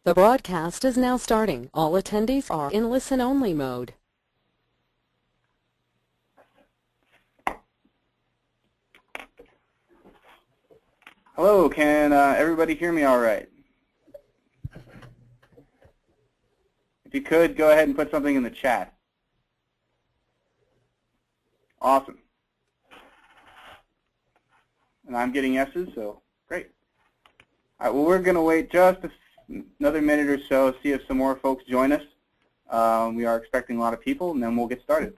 The broadcast is now starting. All attendees are in listen-only mode. Hello, can everybody hear me all right? If you could, go ahead and put something in the chat. Awesome. And I'm getting yeses, so great. All right, well, we're going to wait just another minute or so, see if some more folks join us. We are expecting a lot of people, and then we'll get started.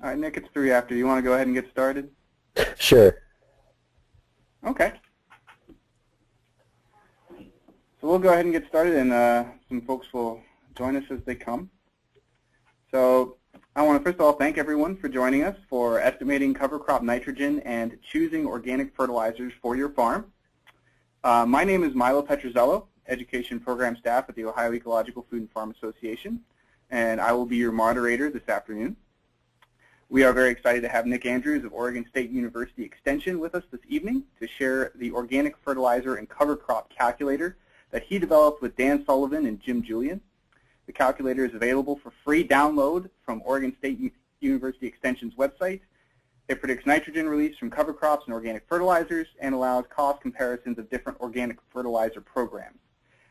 All right, Nick, it's 3 after. You want to go ahead and get started? Sure. Okay. So we'll go ahead and get started, and some folks will join us as they come. So I want to first of all thank everyone for joining us for estimating cover crop nitrogen and choosing organic fertilizers for your farm. My name is Milo Petrozello, Education Program Staff at the Ohio Ecological Food and Farm Association, and I will be your moderator this afternoon. We are very excited to have Nick Andrews of Oregon State University Extension with us this evening to share the organic fertilizer and cover crop calculator that he developed with Dan Sullivan and Jim Julian. The calculator is available for free download from Oregon State University Extension's website. It predicts nitrogen release from cover crops and organic fertilizers and allows cost comparisons of different organic fertilizer programs.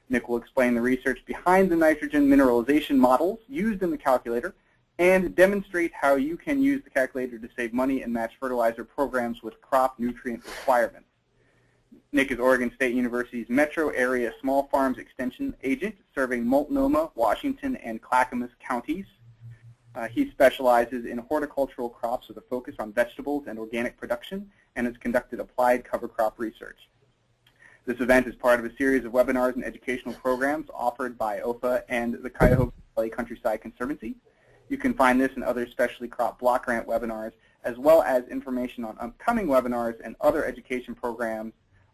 Nick will explain the research behind the nitrogen mineralization models used in the calculator and demonstrate how you can use the calculator to save money and match fertilizer programs with crop nutrient requirements. Nick is Oregon State University's Metro Area Small Farms Extension Agent, serving Multnomah, Washington, and Clackamas counties. He specializes in horticultural crops with a focus on vegetables and organic production and has conducted applied cover crop research. This event is part of a series of webinars and educational programs offered by OEFFA and the Cuyahoga Valley Countryside Conservancy. You can find this and other specialty crop block grant webinars, as well as information on upcoming webinars and other education programs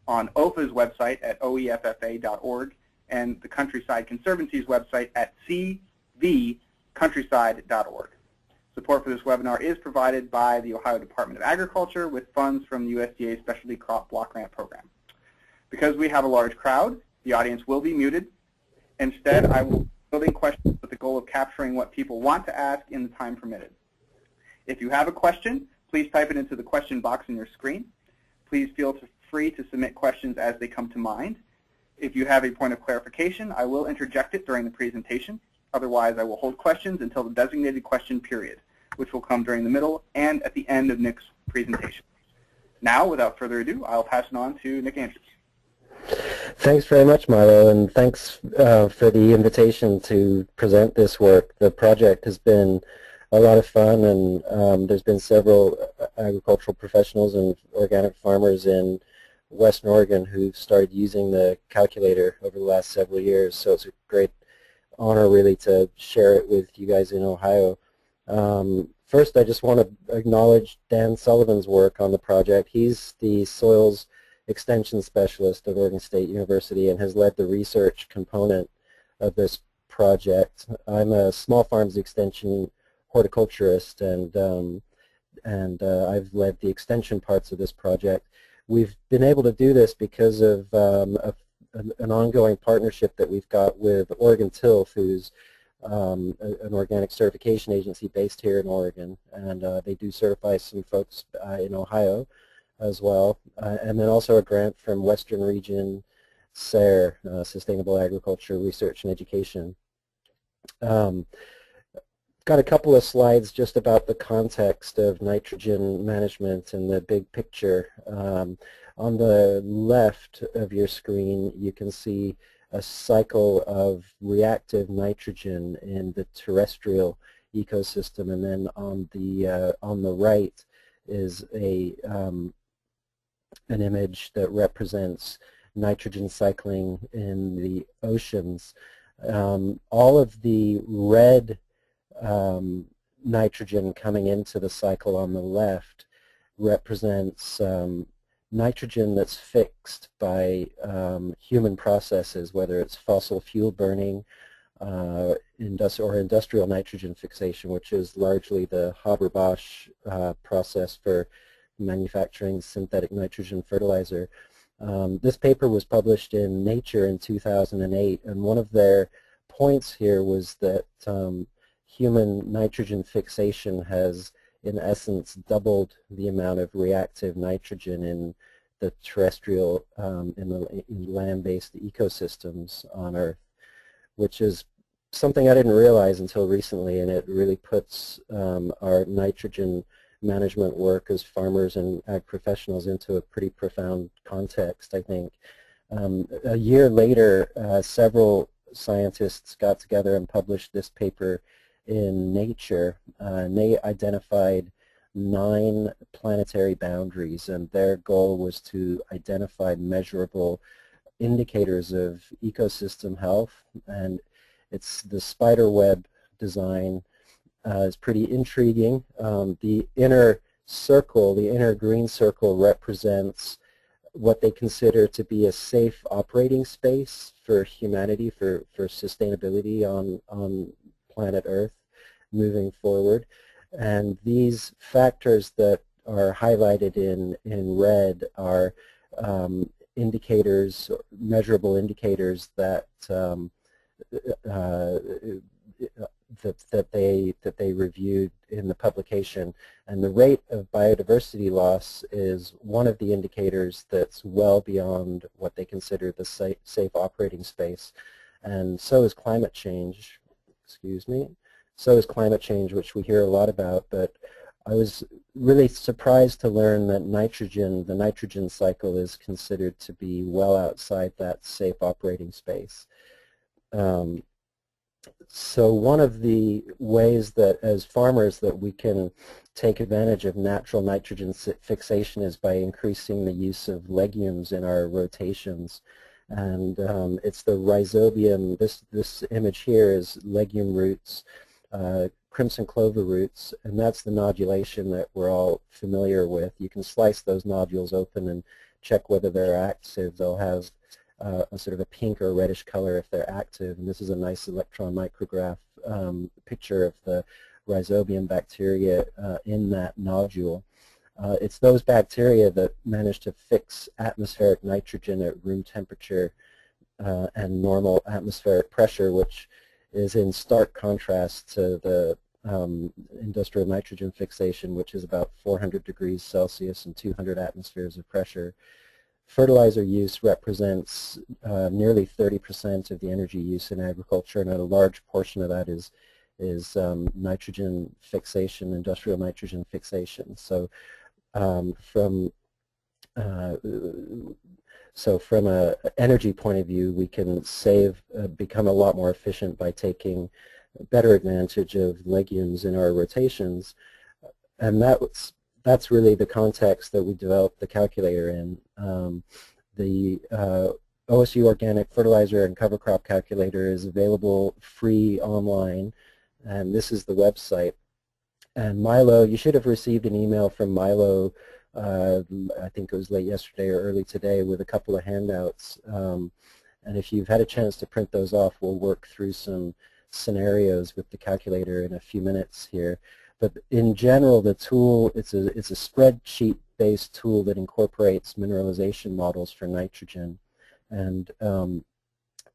on OEFFA's website at OEFFA.org and the Countryside Conservancy's website at cvcountryside.org. Support for this webinar is provided by the Ohio Department of Agriculture with funds from the USDA Specialty Crop Block Grant Program. Because we have a large crowd, the audience will be muted. Instead, I will building questions with the goal of capturing what people want to ask in the time permitted. If you have a question, please type it into the question box on your screen. Please feel free to submit questions as they come to mind. If you have a point of clarification, I will interject it during the presentation. Otherwise, I will hold questions until the designated question period, which will come during the middle and at the end of Nick's presentation. Now, without further ado, I'll pass it on to Nick Andrews. Thanks very much, Milo, and thanks for the invitation to present this work. The project has been a lot of fun, and there's been several agricultural professionals and organic farmers in Western Oregon who've started using the calculator over the last several years, so it's a great honor really to share it with you guys in Ohio. First, I just want to acknowledge Dan Sullivan's work on the project. He's the Soils extension specialist at Oregon State University and has led the research component of this project. I'm a small farms extension horticulturist, and I've led the extension parts of this project. We've been able to do this because of an ongoing partnership that we've got with Oregon Tilth, who's an organic certification agency based here in Oregon, and they do certify some folks in Ohio as well, and then also a grant from Western Region SARE, Sustainable Agriculture Research and Education. Got a couple of slides just about the context of nitrogen management and the big picture. On the left of your screen, you can see a cycle of reactive nitrogen in the terrestrial ecosystem, and then on the right is an image that represents nitrogen cycling in the oceans. All of the red nitrogen coming into the cycle on the left represents nitrogen that's fixed by human processes, whether it's fossil fuel burning or industrial nitrogen fixation, which is largely the Haber-Bosch process for manufacturing synthetic nitrogen fertilizer. This paper was published in Nature in 2008, and one of their points here was that human nitrogen fixation has, in essence, doubled the amount of reactive nitrogen in the terrestrial, in land-based ecosystems on Earth, which is something I didn't realize until recently, and it really puts our nitrogen management work as farmers and ag professionals into a pretty profound context, I think. A year later, several scientists got together and published this paper in Nature, and they identified 9 planetary boundaries, and their goal was to identify measurable indicators of ecosystem health. And it's the spider web design is pretty intriguing. The inner circle, the inner green circle, represents what they consider to be a safe operating space for humanity, for sustainability on planet Earth moving forward. And these factors that are highlighted in red are indicators, measurable indicators that that they reviewed in the publication. And the rate of biodiversity loss is one of the indicators that's well beyond what they consider the safe operating space. And so is climate change. Excuse me. So is climate change, which we hear a lot about, but I was really surprised to learn that nitrogen, the nitrogen cycle, is considered to be well outside that safe operating space. So one of the ways that as farmers that we can take advantage of natural nitrogen fixation is by increasing the use of legumes in our rotations. And it's the rhizobium, this image here is legume roots, crimson clover roots, and that's the nodulation that we're all familiar with. You can slice those nodules open and check whether they're active. They'll have a sort of a pink or reddish color if they're active, and this is a nice electron micrograph picture of the rhizobium bacteria in that nodule. It's those bacteria that manage to fix atmospheric nitrogen at room temperature and normal atmospheric pressure, which is in stark contrast to the industrial nitrogen fixation, which is about 400 degrees Celsius and 200 atmospheres of pressure. Fertilizer use represents nearly 30% of the energy use in agriculture, and a large portion of that is nitrogen fixation, industrial nitrogen fixation. So from an energy point of view, we can become a lot more efficient by taking better advantage of legumes in our rotations, and that's really the context that we developed the calculator in. The OSU Organic Fertilizer and Cover Crop Calculator is available free online, and this is the website. And Milo, you should have received an email from Milo I think it was late yesterday or early today, with a couple of handouts. And if you've had a chance to print those off, we'll work through some scenarios with the calculator in a few minutes here. But in general, the tool, it's a spreadsheet-based tool that incorporates mineralization models for nitrogen. And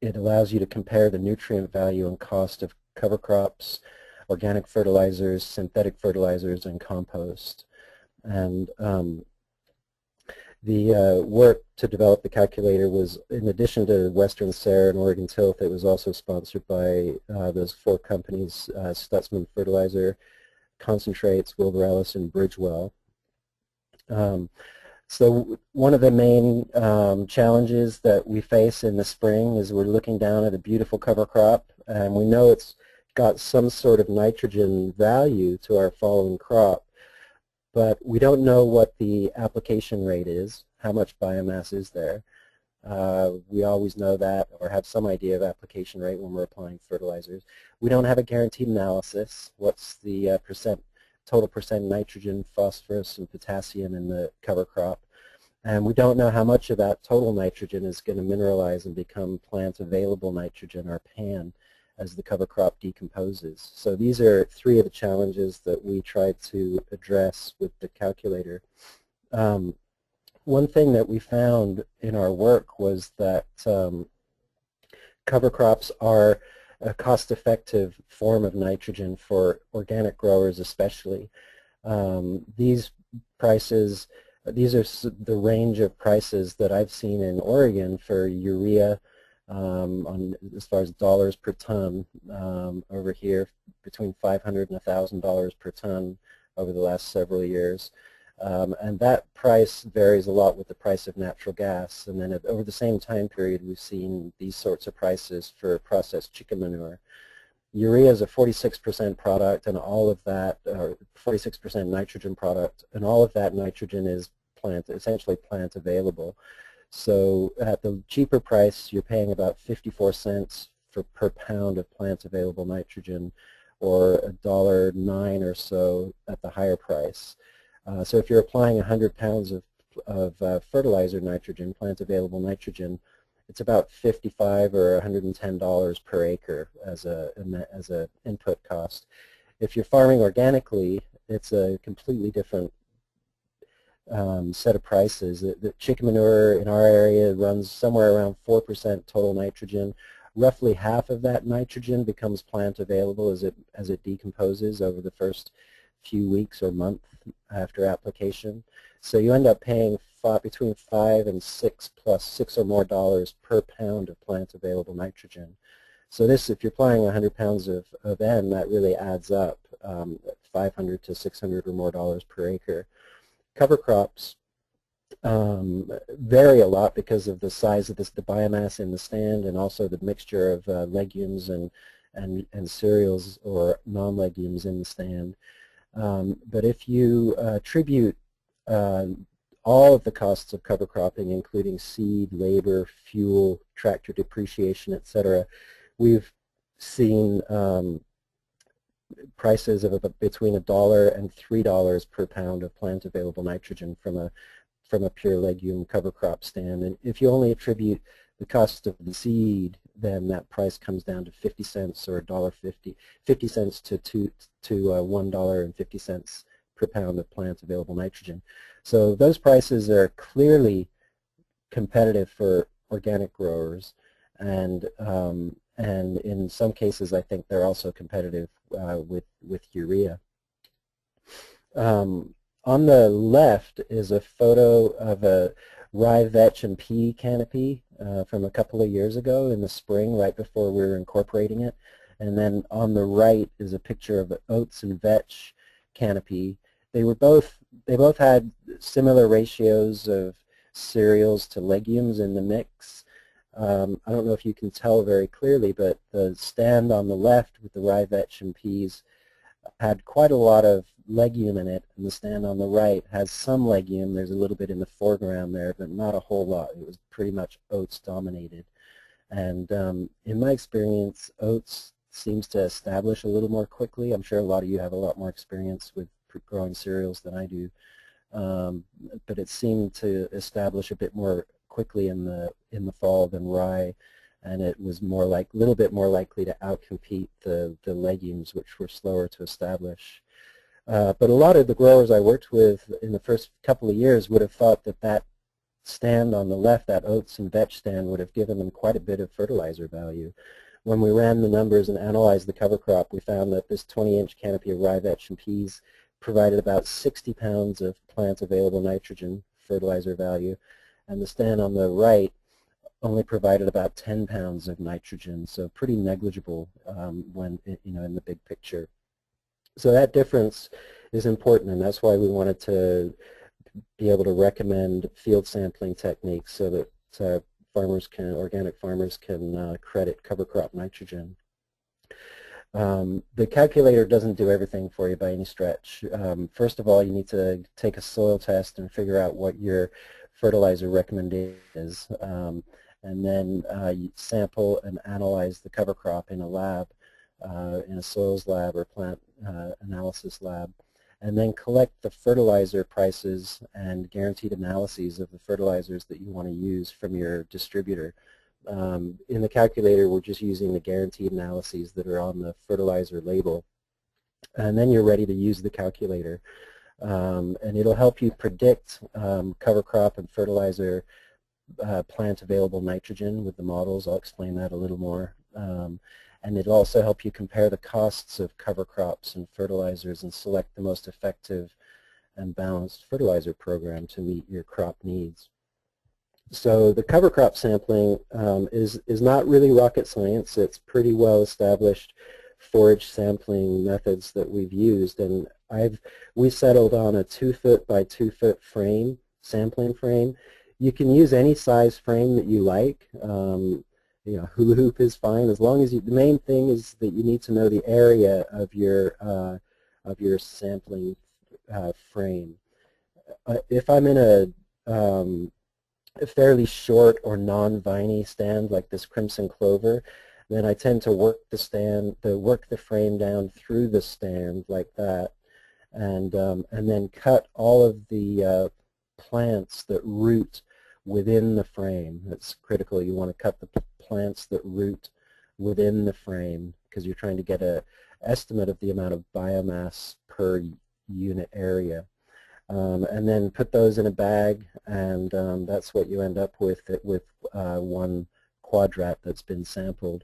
it allows you to compare the nutrient value and cost of cover crops, organic fertilizers, synthetic fertilizers, and compost. And the work to develop the calculator was, in addition to Western Sara and Oregon Tilth, it was also sponsored by those 4 companies, Stutzman Fertilizer, Concentrates, Wilbur Ellis, and Bridgewell. So one of the main challenges that we face in the spring is we're looking down at a beautiful cover crop, and we know it's got some sort of nitrogen value to our following crop, but we don't know what the application rate is, how much biomass is there. We always know that, or have some idea of application rate when we're applying fertilizers. We don't have a guaranteed analysis. What's the total percent nitrogen, phosphorus, and potassium in the cover crop? And we don't know how much of that total nitrogen is going to mineralize and become plant-available nitrogen, or PAN, as the cover crop decomposes. So these are 3 of the challenges that we tried to address with the calculator. One thing that we found in our work was that cover crops are a cost-effective form of nitrogen for organic growers especially. These prices, these are the range of prices that I've seen in Oregon for urea, as far as dollars per ton, over here between $500 and $1,000 per ton over the last several years. And that price varies a lot with the price of natural gas. And then over the same time period, we've seen these sorts of prices for processed chicken manure. Urea is a 46% product, and all of that, or 46% nitrogen product, and all of that nitrogen is essentially plant available. So at the cheaper price, you're paying about 54 cents per pound of plant available nitrogen, or $1.09 or so at the higher price. So if you're applying 100 pounds of fertilizer nitrogen, plant available nitrogen, it's about $55 or $110 per acre as a input cost. If you're farming organically, it's a completely different set of prices. The chicken manure in our area runs somewhere around 4% total nitrogen. Roughly half of that nitrogen becomes plant available as it decomposes over the first few weeks or month after application. So you end up paying between 5 and 6 plus $6 or more per pound of plant available nitrogen. So this, if you're applying 100 pounds of N, that really adds up, $500 to $600 or more per acre. Cover crops vary a lot because of the size of the biomass in the stand, and also the mixture of legumes and cereals or non-legumes in the stand. But if you attribute all of the costs of cover cropping, including seed, labor, fuel, tractor depreciation, etc., we've seen prices of between $1 and $3 per pound of plant available nitrogen from a pure legume cover crop stand. And if you only attribute the cost of the seed, then that price comes down to 50 cents or $1.50, 50 cents to $1.50 per pound of plant available nitrogen. So those prices are clearly competitive for organic growers, and in some cases I think they're also competitive with urea. On the left is a photo of a rye, vetch, and pea canopy from a couple of years ago in the spring, right before we were incorporating it. And then on the right is a picture of an oats and vetch canopy. They both had similar ratios of cereals to legumes in the mix. I don't know if you can tell very clearly, but the stand on the left with the rye, vetch, and peas had quite a lot of legume in it, and the stand on the right has some legume. There's a little bit in the foreground there, but not a whole lot. It was pretty much oats dominated. And in my experience, oats seems to establish a little more quickly. I'm sure a lot of you have a lot more experience with growing cereals than I do. but it seemed to establish a bit more quickly in the fall than rye, and it was more like a little bit more likely to outcompete the legumes, which were slower to establish. But a lot of the growers I worked with in the first couple of years would have thought that that stand on the left, that oats and vetch stand, would have given them quite a bit of fertilizer value. When we ran the numbers and analyzed the cover crop, we found that this 20-inch canopy of rye, vetch, and peas provided about 60 pounds of plant available nitrogen fertilizer value, and the stand on the right only provided about 10 pounds of nitrogen, so pretty negligible when in the big picture. So that difference is important, and that's why we wanted to be able to recommend field sampling techniques so that organic farmers can credit cover crop nitrogen. The calculator doesn't do everything for you by any stretch. First of all, you need to take a soil test and figure out what your fertilizer recommendation is, and then you sample and analyze the cover crop in a lab, in a soils lab or plant analysis lab, and then collect the fertilizer prices and guaranteed analyses of the fertilizers that you want to use from your distributor. In the calculator, we're just using the guaranteed analyses that are on the fertilizer label, and then you're ready to use the calculator. And it'll help you predict cover crop and fertilizer plant available nitrogen with the models. I'll explain that a little more. And it'll also help you compare the costs of cover crops and fertilizers and select the most effective and balanced fertilizer program to meet your crop needs. So the cover crop sampling is not really rocket science. It's pretty well established forage sampling methods that we've used, and we settled on a 2-foot by 2-foot frame, sampling frame. You can use any size frame that you like. Hula hoop is fine, as long as the main thing is that you need to know the area of your sampling frame. If I'm in a fairly short or non-viney stand like this crimson clover, then I tend to work the frame down through the stand like that, and then cut all of the plants that root within the frame. That's critical. You want to cut the plants that root within the frame because you're trying to get an estimate of the amount of biomass per unit area. And then put those in a bag, and that's what you end up with one quadrat that's been sampled.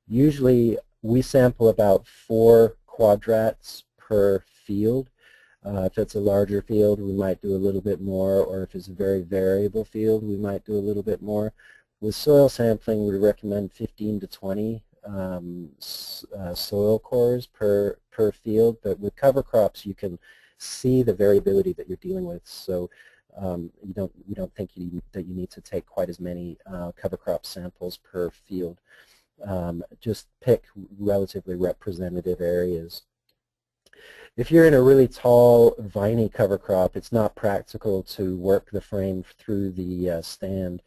Usually we sample about 4 quadrats per field. If it's a larger field, we might do a little bit more, or if it's a very variable field, we might do a little bit more. With soil sampling, we recommend 15 to 20 soil cores per field, but with cover crops, you can see the variability that you're dealing with, so we don't think that you need to take quite as many cover crop samples per field. Just pick relatively representative areas. If you're in a really tall, viney cover crop, it's not practical to work the frame through the stand.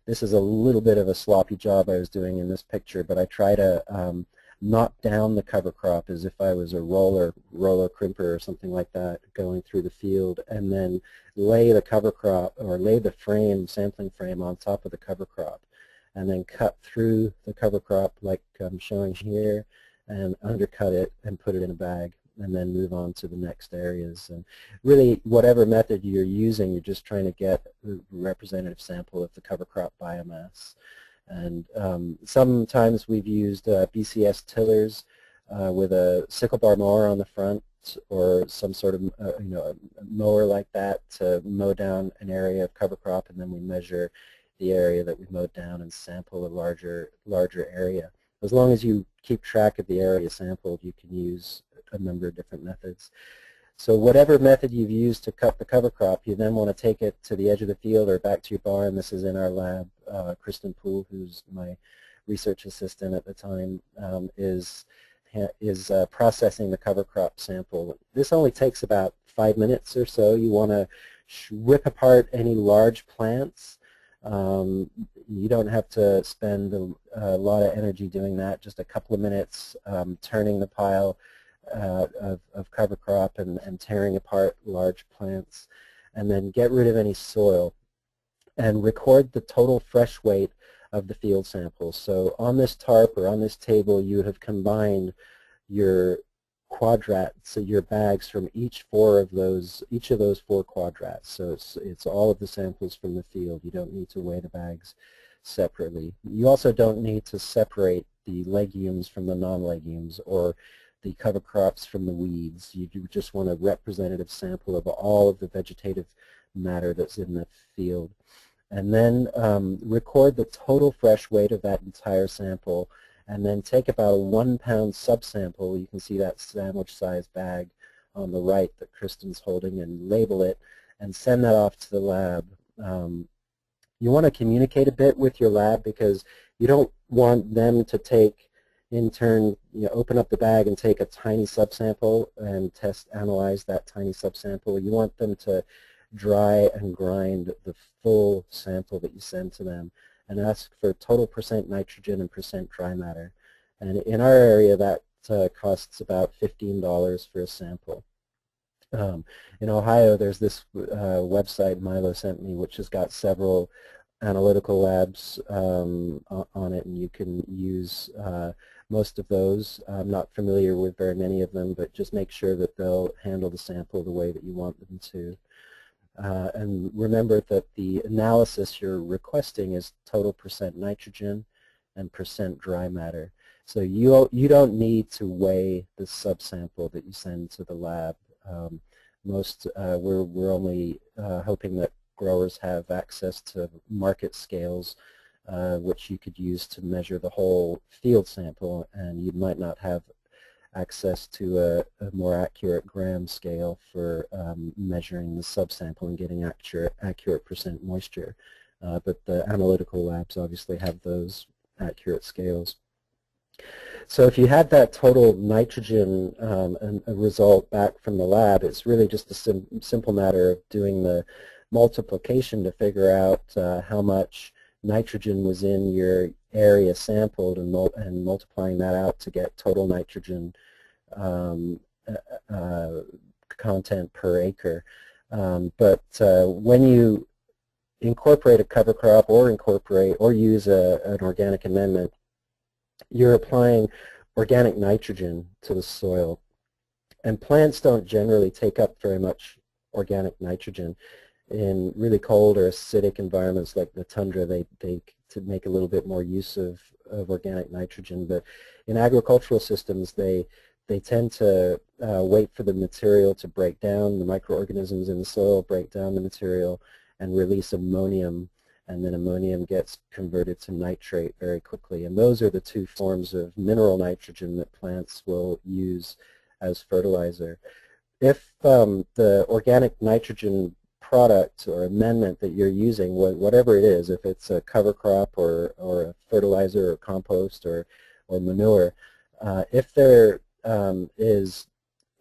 This is a little bit of a sloppy job I was doing in this picture, but I try to knock down the cover crop as if I was a roller crimper or something like that going through the field, and then lay the cover crop, or lay the sampling frame on top of the cover crop, and then cut through the cover crop like I'm showing here, and undercut it and put it in a bag, and then move on to the next areas. And really, whatever method you're using, you're just trying to get a representative sample of the cover crop biomass. And sometimes we've used BCS tillers with a sickle bar mower on the front, or some sort of a mower like that to mow down an area of cover crop, and then we measure the area that we mowed down and sample a larger area. As long as you keep track of the area sampled, you can use a number of different methods. So whatever method you've used to cut the cover crop, you then want to take it to the edge of the field or back to your barn. This is in our lab. Kristen Poole, who's my research assistant at the time, is processing the cover crop sample. This only takes about 5 minutes or so. You want to rip apart any large plants. You don't have to spend a lot of energy doing that, just a couple of minutes turning the pile of cover crop and tearing apart large plants. and then get rid of any soil, and record the total fresh weight of the field sample. So on this tarp or on this table, you have combined your quadrats, so your bags from each of those 4 quadrats. So it's all of the samples from the field. You don't need to weigh the bags separately. You also don't need to separate the legumes from the non-legumes or the cover crops from the weeds. You just want a representative sample of all of the vegetative matter that's in the field. And then record the total fresh weight of that entire sample, and then take about a 1-pound subsample. You can see that sandwich-sized bag on the right that Kristen's holding, and label it and send that off to the lab. You want to communicate a bit with your lab, because you don't want them to take, in turn, open up the bag and take a tiny subsample and analyze that tiny subsample. You want them to dry and grind the full sample that you send to them, and ask for total % nitrogen and % dry matter. And in our area, that costs about $15 for a sample. In Ohio, there's this website Milo sent me, which has got several analytical labs on it, and you can use most of those. I'm not familiar with very many of them, but just make sure that they'll handle the sample the way that you want them to. And remember that the analysis you're requesting is total % nitrogen and % dry matter. So you don't need to weigh the subsample that you send to the lab. We're only hoping that growers have access to market scales, which you could use to measure the whole field sample, and you might not have access to a more accurate gram scale for measuring the subsample and getting accurate % moisture. But the analytical labs obviously have those accurate scales. So if you had that total nitrogen result back from the lab, it's really just a simple matter of doing the multiplication to figure out how much nitrogen was in your area sampled, and multiplying that out to get total nitrogen content per acre. But when you incorporate a cover crop or use an organic amendment, you're applying organic nitrogen to the soil. And plants don't generally take up very much organic nitrogen. In really cold or acidic environments like the tundra, they make a little bit more use of organic nitrogen. But in agricultural systems, they tend to wait for the material to break down. The microorganisms in the soil break down the material and release ammonium, and then ammonium gets converted to nitrate very quickly. And those are the 2 forms of mineral nitrogen that plants will use as fertilizer. If the organic nitrogen product or amendment that you're using, whatever it is, if it's a cover crop or a fertilizer or compost or manure, if there is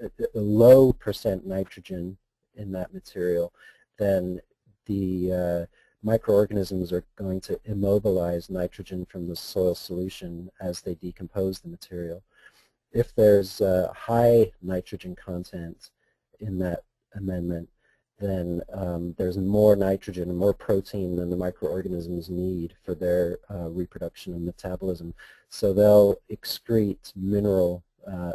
a low % nitrogen in that material, then the microorganisms are going to immobilize nitrogen from the soil solution as they decompose the material. If there's high nitrogen content in that amendment, then there's more nitrogen and more protein than the microorganisms need for their reproduction and metabolism. So they'll excrete mineral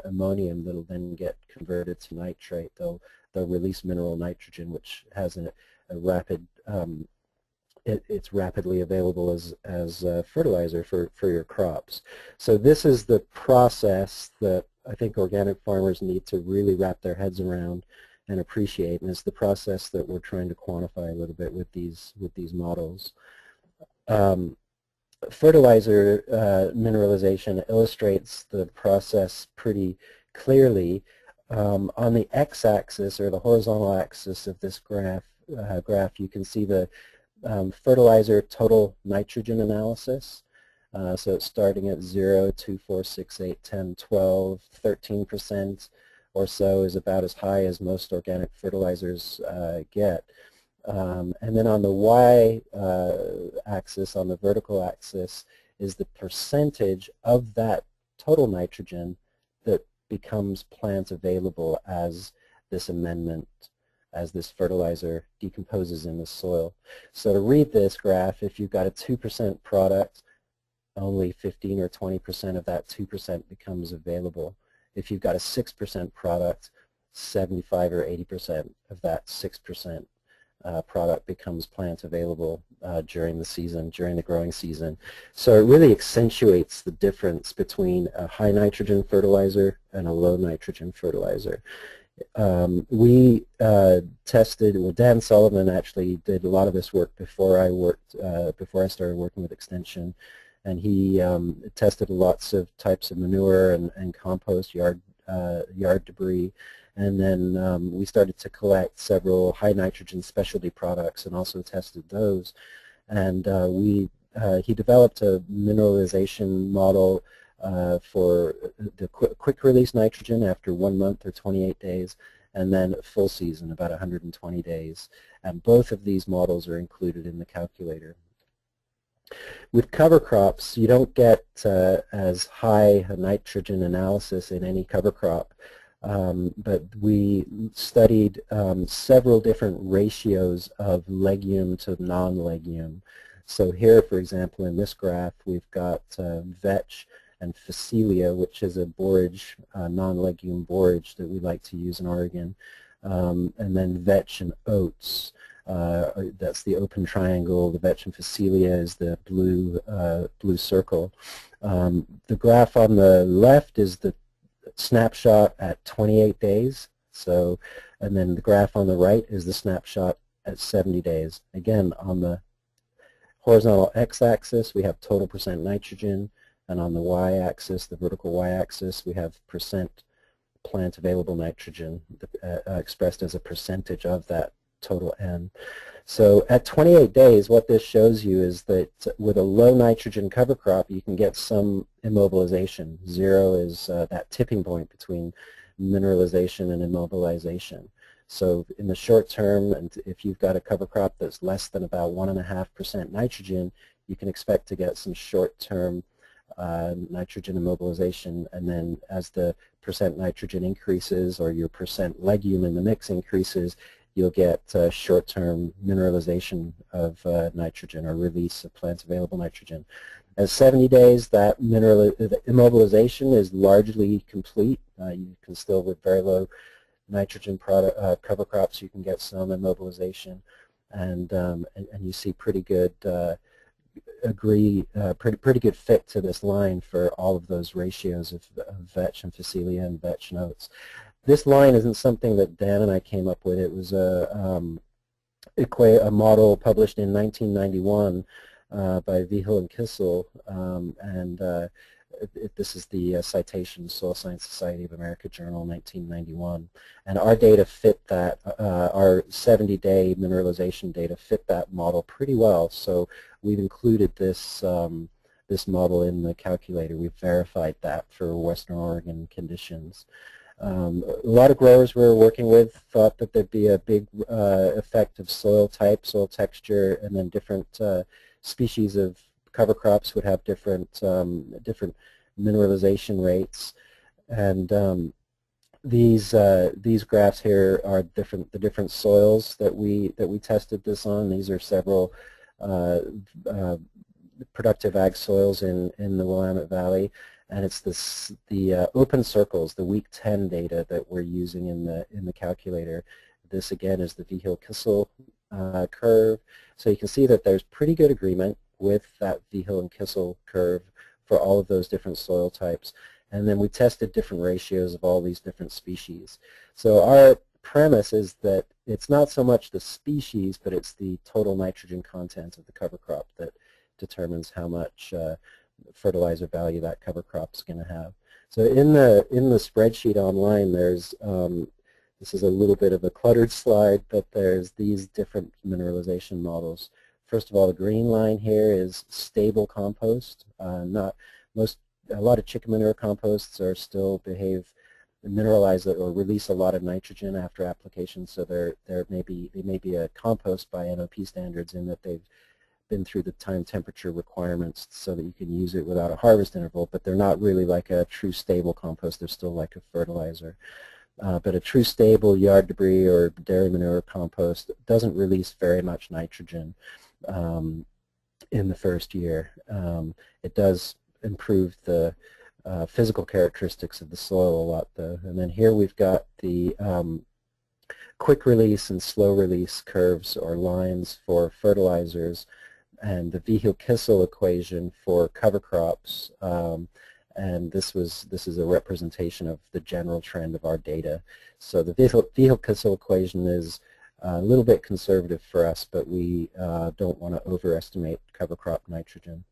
ammonium that will then get converted to nitrate. They'll release mineral nitrogen, which has a rapid it's rapidly available as fertilizer for your crops. So this is the process that I think organic farmers need to really wrap their heads around and appreciate, and it's the process that we're trying to quantify a little bit with these models. Fertilizer mineralization illustrates the process pretty clearly. On the x-axis, or the horizontal axis of this graph, you can see the fertilizer total nitrogen analysis. So it's starting at 0, 2, 4, 6, 8, 10, 12, 13% or so is about as high as most organic fertilizers get. And then on the y-axis, on the vertical axis, is the percentage of that total nitrogen that becomes plant available as this amendment as this fertilizer decomposes in the soil. So to read this graph, if you've got a 2% product, only 15 or 20% of that 2% becomes available. If you've got a 6% product, 75 or 80% of that 6% product becomes plant available during the season, during the growing season. So it really accentuates the difference between a high nitrogen fertilizer and a low nitrogen fertilizer. We tested, well, Dan Sullivan actually did a lot of this work before I started working with Extension, and he tested lots of types of manure and compost, yard debris, and then we started to collect several high nitrogen specialty products and also tested those. And he developed a mineralization model for the quick release nitrogen after 1 month or 28 days, and then full season, about 120 days. And both of these models are included in the calculator. With cover crops, you don't get as high a nitrogen analysis in any cover crop, but we studied several different ratios of legume to non-legume. So here, for example, in this graph, we've got vetch and Phacelia, which is a borage, non-legume borage that we like to use in Oregon, and then vetch and oats. That's the open triangle. The vetch and Phacelia is the blue circle. The graph on the left is the snapshot at 28 days. So, and then the graph on the right is the snapshot at 70 days. Again, on the horizontal x-axis, we have total percent nitrogen, and on the y-axis, the vertical y-axis, we have percent plant available nitrogen expressed as a percentage of that total N. So at 28 days, what this shows you is that with a low nitrogen cover crop, you can get some immobilization. 0 is that tipping point between mineralization and immobilization. So in the short term, and if you've got a cover crop that's less than about 1.5% nitrogen, you can expect to get some short-term nitrogen immobilization, and then as the percent nitrogen increases or your percent legume in the mix increases, you'll get short-term mineralization of nitrogen or release of plant available nitrogen. At 70 days, that the immobilization is largely complete. You can still, with very low nitrogen cover crops, you can get some immobilization, and you see pretty good pretty good fit to this line for all of those ratios of vetch and Phacelia and vetch and oats. This line isn't something that Dan and I came up with. It was a model published in 1991 by Vigil and Kissel, this is the citation, Soil Science Society of America Journal, 1991. And our data fit that, our 70-day mineralization data fit that model pretty well. So we've included this, this model in the calculator. We've verified that for Western Oregon conditions. A lot of growers we were working with thought that there'd be a big effect of soil type, soil texture, and then different species of cover crops would have different different mineralization rates, and these graphs here are the different soils that we tested this on. These are several productive ag soils in the Willamette Valley, and it's the open circles, the week 10 data that we're using in the calculator. This again is the Vigil-Kissel curve, so you can see that there's pretty good agreement with that Vigil and Kissel curve for all of those different soil types. And then we tested different ratios of all these different species. So our premise is that it's not so much the species, but it's the total nitrogen content of the cover crop that determines how much fertilizer value that cover crop is going to have. So in the spreadsheet online, there's this is a little bit of a cluttered slide, but there's these different mineralization models. First of all, the green line here is stable compost. A lot of chicken manure composts are still mineralize or release a lot of nitrogen after application. So they may be a compost by NOP standards in that they've been through the time temperature requirements so that you can use it without a harvest interval, but they're not really like a true stable compost. They're still like a fertilizer. But a true stable yard debris or dairy manure compost doesn't release very much nitrogen in the first year. It does improve the physical characteristics of the soil a lot, though. And then here we've got the quick release and slow release curves or lines for fertilizers, and the Vigil-Kissel equation for cover crops. And this is a representation of the general trend of our data. So the Vigil-Kissel equation is a little bit conservative for us, but we don't want to overestimate cover crop nitrogen.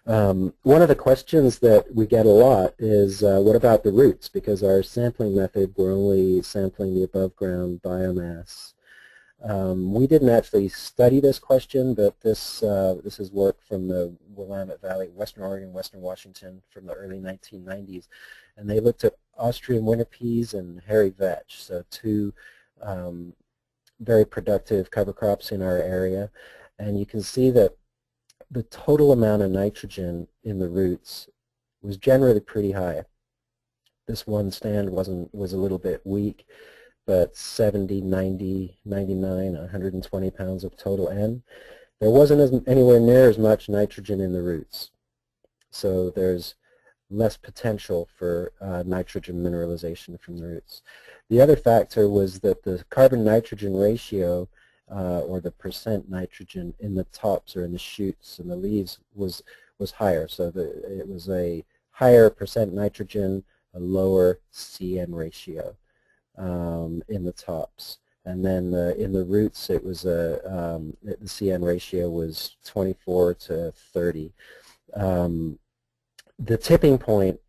One of the questions that we get a lot is what about the roots? Because our sampling method, we're only sampling the above ground biomass. We didn't actually study this question, but this is work from the Willamette Valley, Western Oregon, Western Washington from the early 1990s. And they looked at Austrian winter peas and hairy vetch, so two very productive cover crops in our area. And you can see that the total amount of nitrogen in the roots was generally pretty high. This one stand was a little bit weak, but 70, 90, 99, 120 pounds of total N. There wasn't anywhere near as much nitrogen in the roots. So there's less potential for nitrogen mineralization from the roots. The other factor was that the carbon-nitrogen ratio or the percent nitrogen in the tops or in the shoots and the leaves was higher. So it was a higher percent nitrogen, a lower CN ratio in the tops. And then in the roots, it was the CN ratio was 24 to 30. The tipping point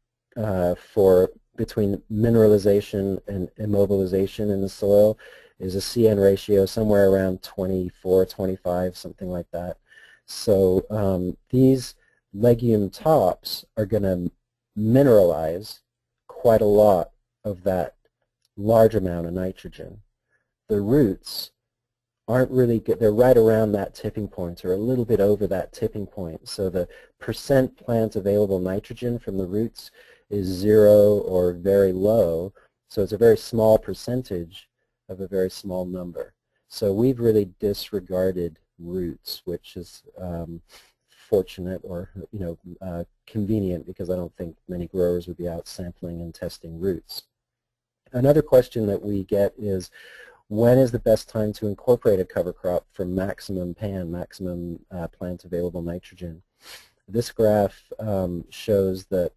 between mineralization and immobilization in the soil is a CN ratio somewhere around 24, 25, something like that. So these legume tops are going to mineralize quite a lot of that large amount of nitrogen. The roots aren't really good. They're right around that tipping point or a little bit over that tipping point. So the percent plant available nitrogen from the roots is 0 or very low. So it's a very small percentage of a very small number. So we've really disregarded roots, which is fortunate or convenient, because I don't think many growers would be out sampling and testing roots. Another question that we get is, when is the best time to incorporate a cover crop for maximum PAN, maximum plant available nitrogen? This graph shows that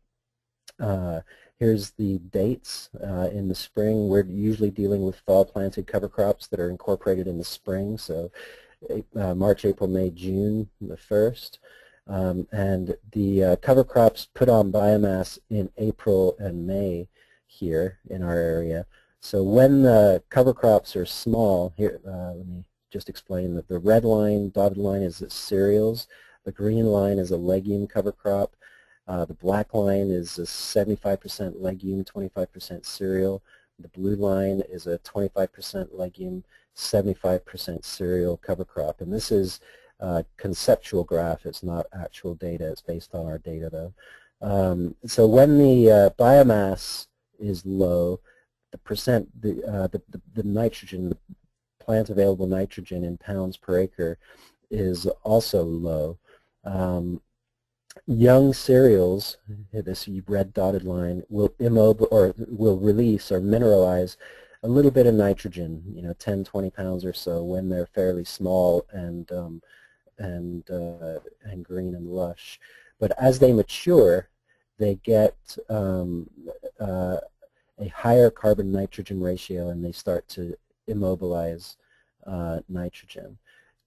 here's the dates in the spring. We're usually dealing with fall planted cover crops that are incorporated in the spring, so March, April, May, June, the 1st. And the cover crops put on biomass in April and May here in our area. So when the cover crops are small, here, let me just explain that the red line, dotted line, is cereals. The green line is a legume cover crop. The black line is a 75% legume, 25% cereal. The blue line is a 25% legume, 75% cereal cover crop. And this is a conceptual graph. It's not actual data. It's based on our data, though. So when the biomass is low, the nitrogen, the plant available nitrogen in pounds per acre is also low. Young cereals, this red dotted line, will release or mineralize a little bit of nitrogen, 10, 20 pounds or so, when they're fairly small and green and lush. But as they mature, they get a higher carbon-nitrogen ratio, and they start to immobilize nitrogen.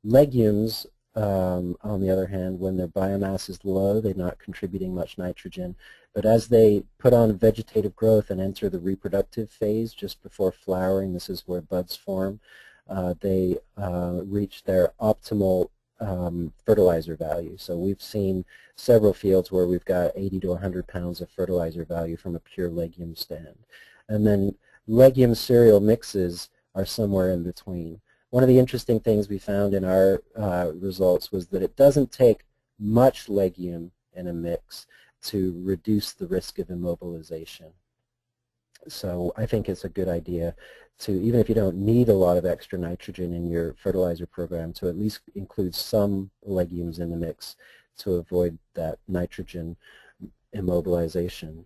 Legumes, on the other hand, when their biomass is low, they're not contributing much nitrogen. But as they put on vegetative growth and enter the reproductive phase just before flowering, this is where buds form, they reach their optimal fertilizer value. So we've seen several fields where we've got 80 to 100 pounds of fertilizer value from a pure legume stand. And then legume cereal mixes are somewhere in between. One of the interesting things we found in our results was that it doesn't take much legume in a mix to reduce the risk of immobilization. So I think it's a good idea to, even if you don't need a lot of extra nitrogen in your fertilizer program, to at least include some legumes in the mix to avoid that nitrogen immobilization.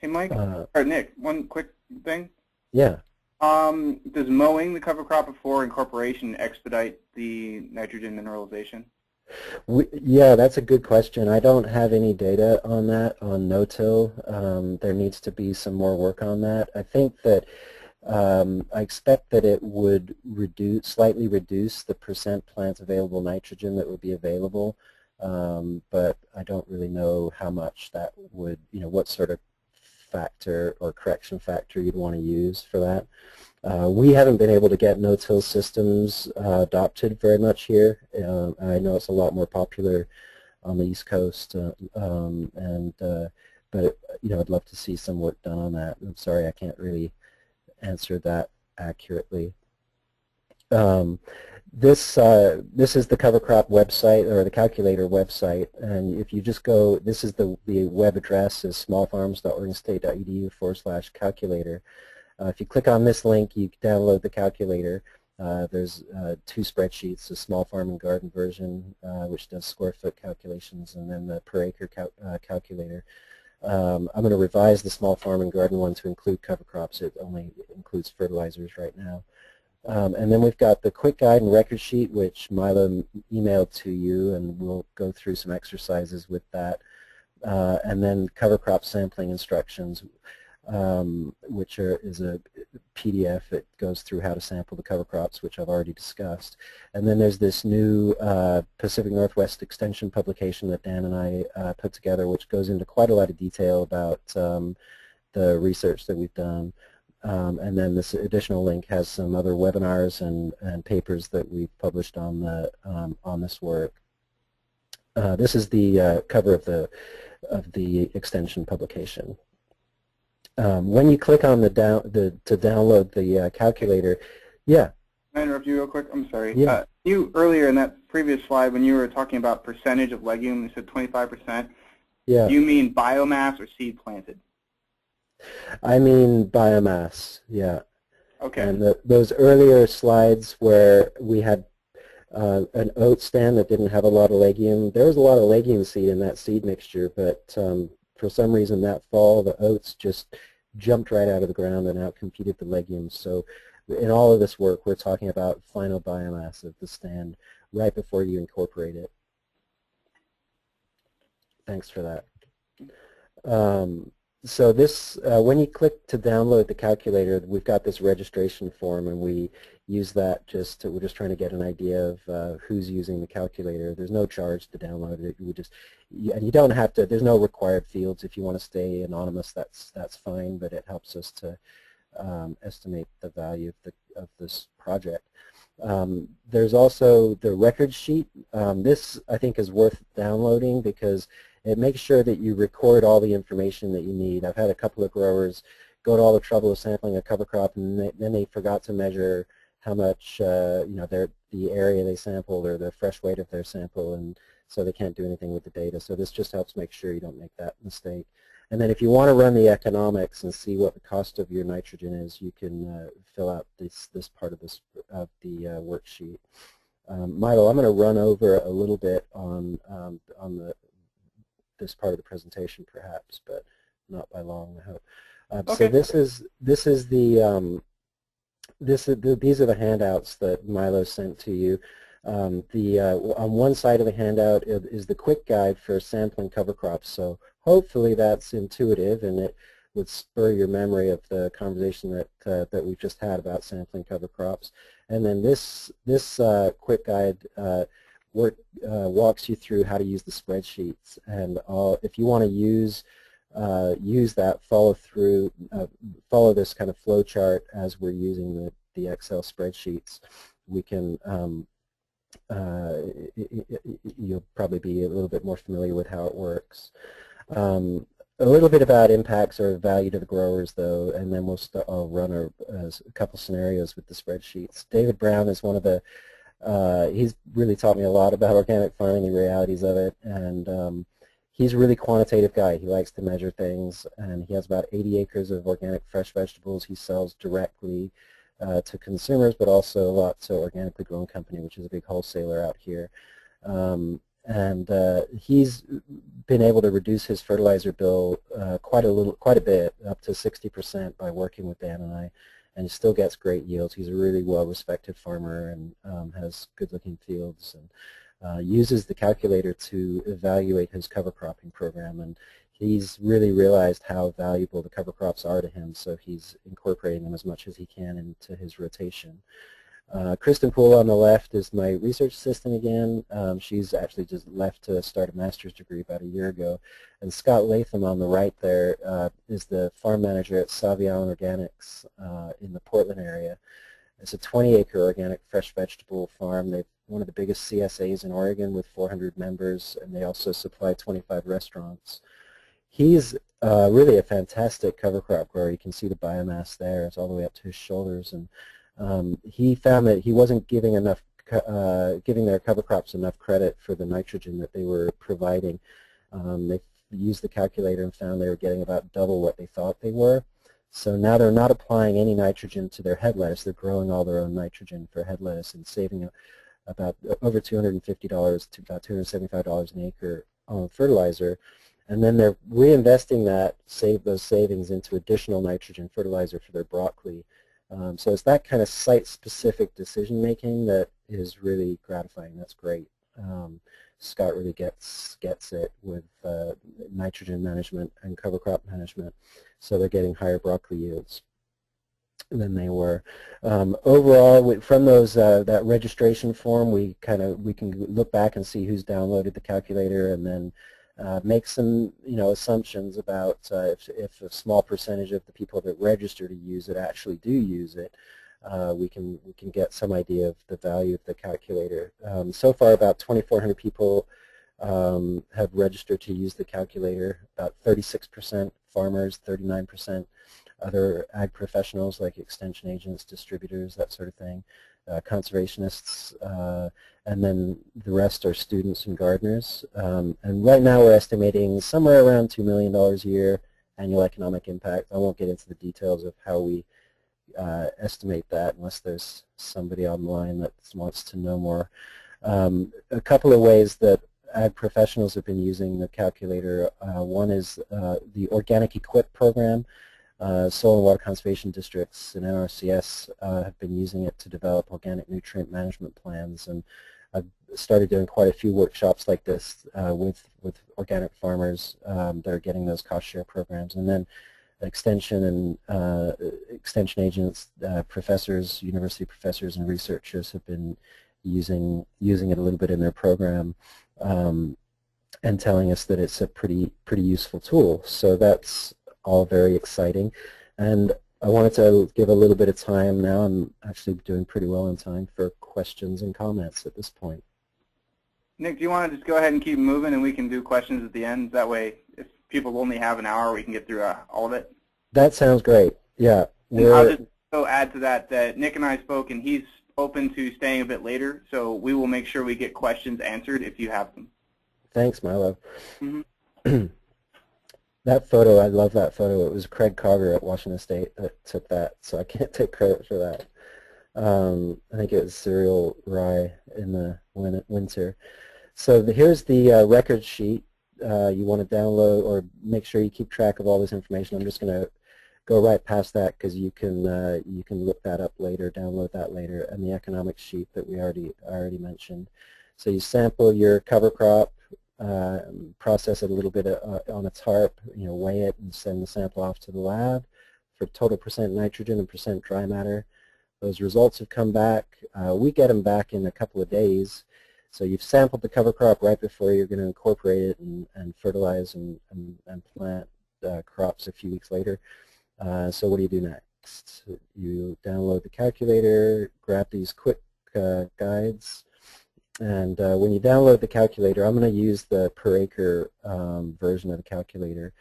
Hey, Mike, or Nick, one quick thing. Yeah. Does mowing the cover crop before incorporation expedite the nitrogen mineralization? Yeah, that's a good question. I don't have any data on that on no-till. There needs to be some more work on that. I think that I expect that it would slightly reduce the percent plant available nitrogen that would be available, but I don't really know how much that would, what sort of factor or correction factor you'd want to use for that. We haven't been able to get no-till systems adopted very much here. I know it's a lot more popular on the East Coast, but I'd love to see some work done on that. I'm sorry, I can't really answer that accurately. This is the cover crop website, or the calculator website, and if you just go, this is the web address is smallfarms.oregonstate.edu/calculator. If you click on this link, you download the calculator. There's two spreadsheets, a small farm and garden version, which does square foot calculations, and then the per acre calculator. I'm going to revise the small farm and garden one to include cover crops. It only includes fertilizers right now. And then we've got the quick guide and record sheet, which Milo emailed to you, and we'll go through some exercises with that. And then cover crop sampling instructions, which is a PDF that goes through how to sample the cover crops, which I've already discussed. And then there's this new Pacific Northwest Extension publication that Dan and I put together, which goes into quite a lot of detail about the research that we've done. And then this additional link has some other webinars and papers that we've published on this work. This is the cover of the extension publication. When you click on to download the calculator, yeah. Can I interrupt you real quick? I'm sorry. Yeah. You earlier in that previous slide, when you were talking about percentage of legume, you said 25%. Yeah. Do you mean biomass or seed planted? I mean biomass. Yeah. Okay. And those earlier slides where we had an oat stand that didn't have a lot of legume, there was a lot of legume seed in that seed mixture, but for some reason that fall the oats just jumped right out of the ground and outcompeted the legumes. So in all of this work we're talking about final biomass of the stand right before you incorporate it. Thanks for that. So this, when you click to download the calculator, we've got this registration form, and we use that we're just trying to get an idea of who's using the calculator. There's no charge to download it. And you don't have to, there's no required fields. If you want to stay anonymous, that's fine, but it helps us to estimate the value of this project. There's also the record sheet. This, I think, is worth downloading because it makes sure that you record all the information that you need. I've had a couple of growers go to all the trouble of sampling a cover crop, and then they forgot to measure how much, the area they sampled or the fresh weight of their sample, and so they can't do anything with the data. So this just helps make sure you don't make that mistake. And then if you want to run the economics and see what the cost of your nitrogen is, you can fill out this part of the worksheet. Milo, I'm going to run over a little bit on this part of the presentation, perhaps, but not by long, I hope. Okay. So these are the handouts that Milo sent to you. On one side of the handout is the quick guide for sampling cover crops. So hopefully that's intuitive, and it would spur your memory of the conversation that we've just had about sampling cover crops. And then this quick guide walks you through how to use the spreadsheets. And if you want to use that, follow this kind of flow chart as we're using the Excel spreadsheets. We can you'll probably be a little bit more familiar with how it works. A little bit about impacts or value to the growers, though, and then I'll run a couple scenarios with the spreadsheets. David Brown is one of the he's really taught me a lot about organic farming, the realities of it, and he's a really quantitative guy. He likes to measure things, and he has about 80 acres of organic fresh vegetables he sells directly to consumers, but also a lot to Organically Grown Company, which is a big wholesaler out here. He's been able to reduce his fertilizer bill quite a bit, up to 60% by working with Dan and he still gets great yields. He's a really well-respected farmer and has good-looking fields, and uses the calculator to evaluate his cover cropping program. And he's really realized how valuable the cover crops are to him, so he's incorporating them as much as he can into his rotation. Kristen Poole on the left is my research assistant again. She's actually just left to start a master's degree about a year ago. And Scott Latham on the right there is the farm manager at Savion Organics in the Portland area. It's a 20-acre organic fresh vegetable farm. They're one of the biggest CSAs in Oregon with 400 members, and they also supply 25 restaurants. He's really a fantastic cover crop grower. You can see the biomass there. It's all the way up to his shoulders. And he found that he wasn't giving their cover crops enough credit for the nitrogen that they were providing. They used the calculator and found they were getting about double what they thought they were. So now they're not applying any nitrogen to their head lettuce. They're growing all their own nitrogen for head lettuce and saving about over $250 to about $275 an acre on fertilizer. And then they're reinvesting those savings into additional nitrogen fertilizer for their broccoli. So it's that kind of site-specific decision-making that is really gratifying. That's great. Scott really gets it with nitrogen management and cover crop management, so they're getting higher broccoli yields than they were. Overall, from those that registration form, we can look back and see who's downloaded the calculator, and then make some assumptions about if a small percentage of the people that register to use it actually do use it. We can get some idea of the value of the calculator. So far, about 2,400 people have registered to use the calculator. About 36% farmers, 39% other ag professionals like extension agents, distributors, that sort of thing, conservationists, and then the rest are students and gardeners. And right now we're estimating somewhere around $2 million a year annual economic impact. I won't get into the details of how we estimate that unless there's somebody online that wants to know more. A couple of ways that ag professionals have been using the calculator. One is the Organic Equip program. Soil and water conservation districts and NRCS have been using it to develop organic nutrient management plans, and I've started doing quite a few workshops like this with organic farmers that are getting those cost share programs. And then extension and extension agents, professors, university professors and researchers have been using it a little bit in their program and telling us that it's a pretty useful tool. So that's all very exciting. And I wanted to give a little bit of time now. I'm actually doing pretty well in time for questions and comments at this point. Nick, do you want to just go ahead and keep moving and we can do questions at the end? That way, if people only have an hour, we can get through all of it. That sounds great. Yeah. I'll just go add to that Nick and I spoke, and he's open to staying a bit later, so we will make sure we get questions answered if you have them. Thanks, Milo. Mm-hmm. That photo, I love that photo. It was Craig Carter at Washington State that took that, so I can't take credit for that. I think it was cereal rye in the winter. So here's the record sheet. You want to download or make sure you keep track of all this information. I'm just going to go right past that because you can look that up later, download that later, and the economic sheet that I already mentioned. So you sample your cover crop, process it a little bit on a tarp, weigh it and send the sample off to the lab for total percent nitrogen and percent dry matter. Those results have come back. We get them back in a couple of days. So you've sampled the cover crop right before you're going to incorporate it and fertilize and plant crops a few weeks later. So what do you do next? You download the calculator, grab these quick guides, and when you download the calculator, I'm going to use the per acre version of the calculator.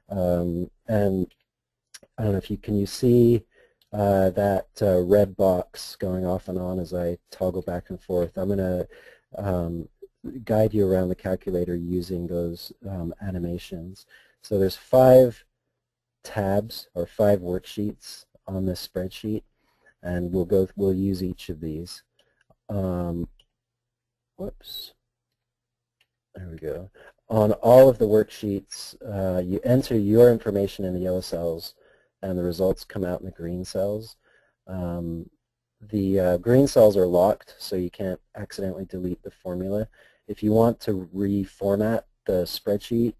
And I don't know if can you see that red box going off and on as I toggle back and forth. I'm going to guide you around the calculator using those animations. So there's 5 tabs or 5 worksheets on this spreadsheet, and we'll use each of these. Whoops. There we go. On all of the worksheets, you enter your information in the yellow cells, and the results come out in the green cells. The green cells are locked, so you can't accidentally delete the formula. If you want to reformat the spreadsheet,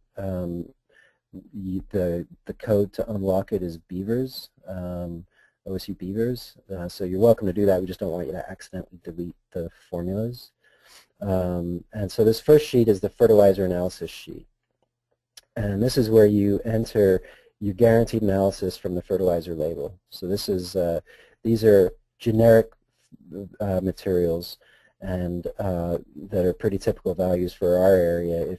the code to unlock it is beavers, OSU beavers. So you're welcome to do that. We just don't want you to accidentally delete the formulas. And so this first sheet is the fertilizer analysis sheet. And this is where you enter your guaranteed analysis from the fertilizer label. So this is these are generic materials and that are pretty typical values for our area.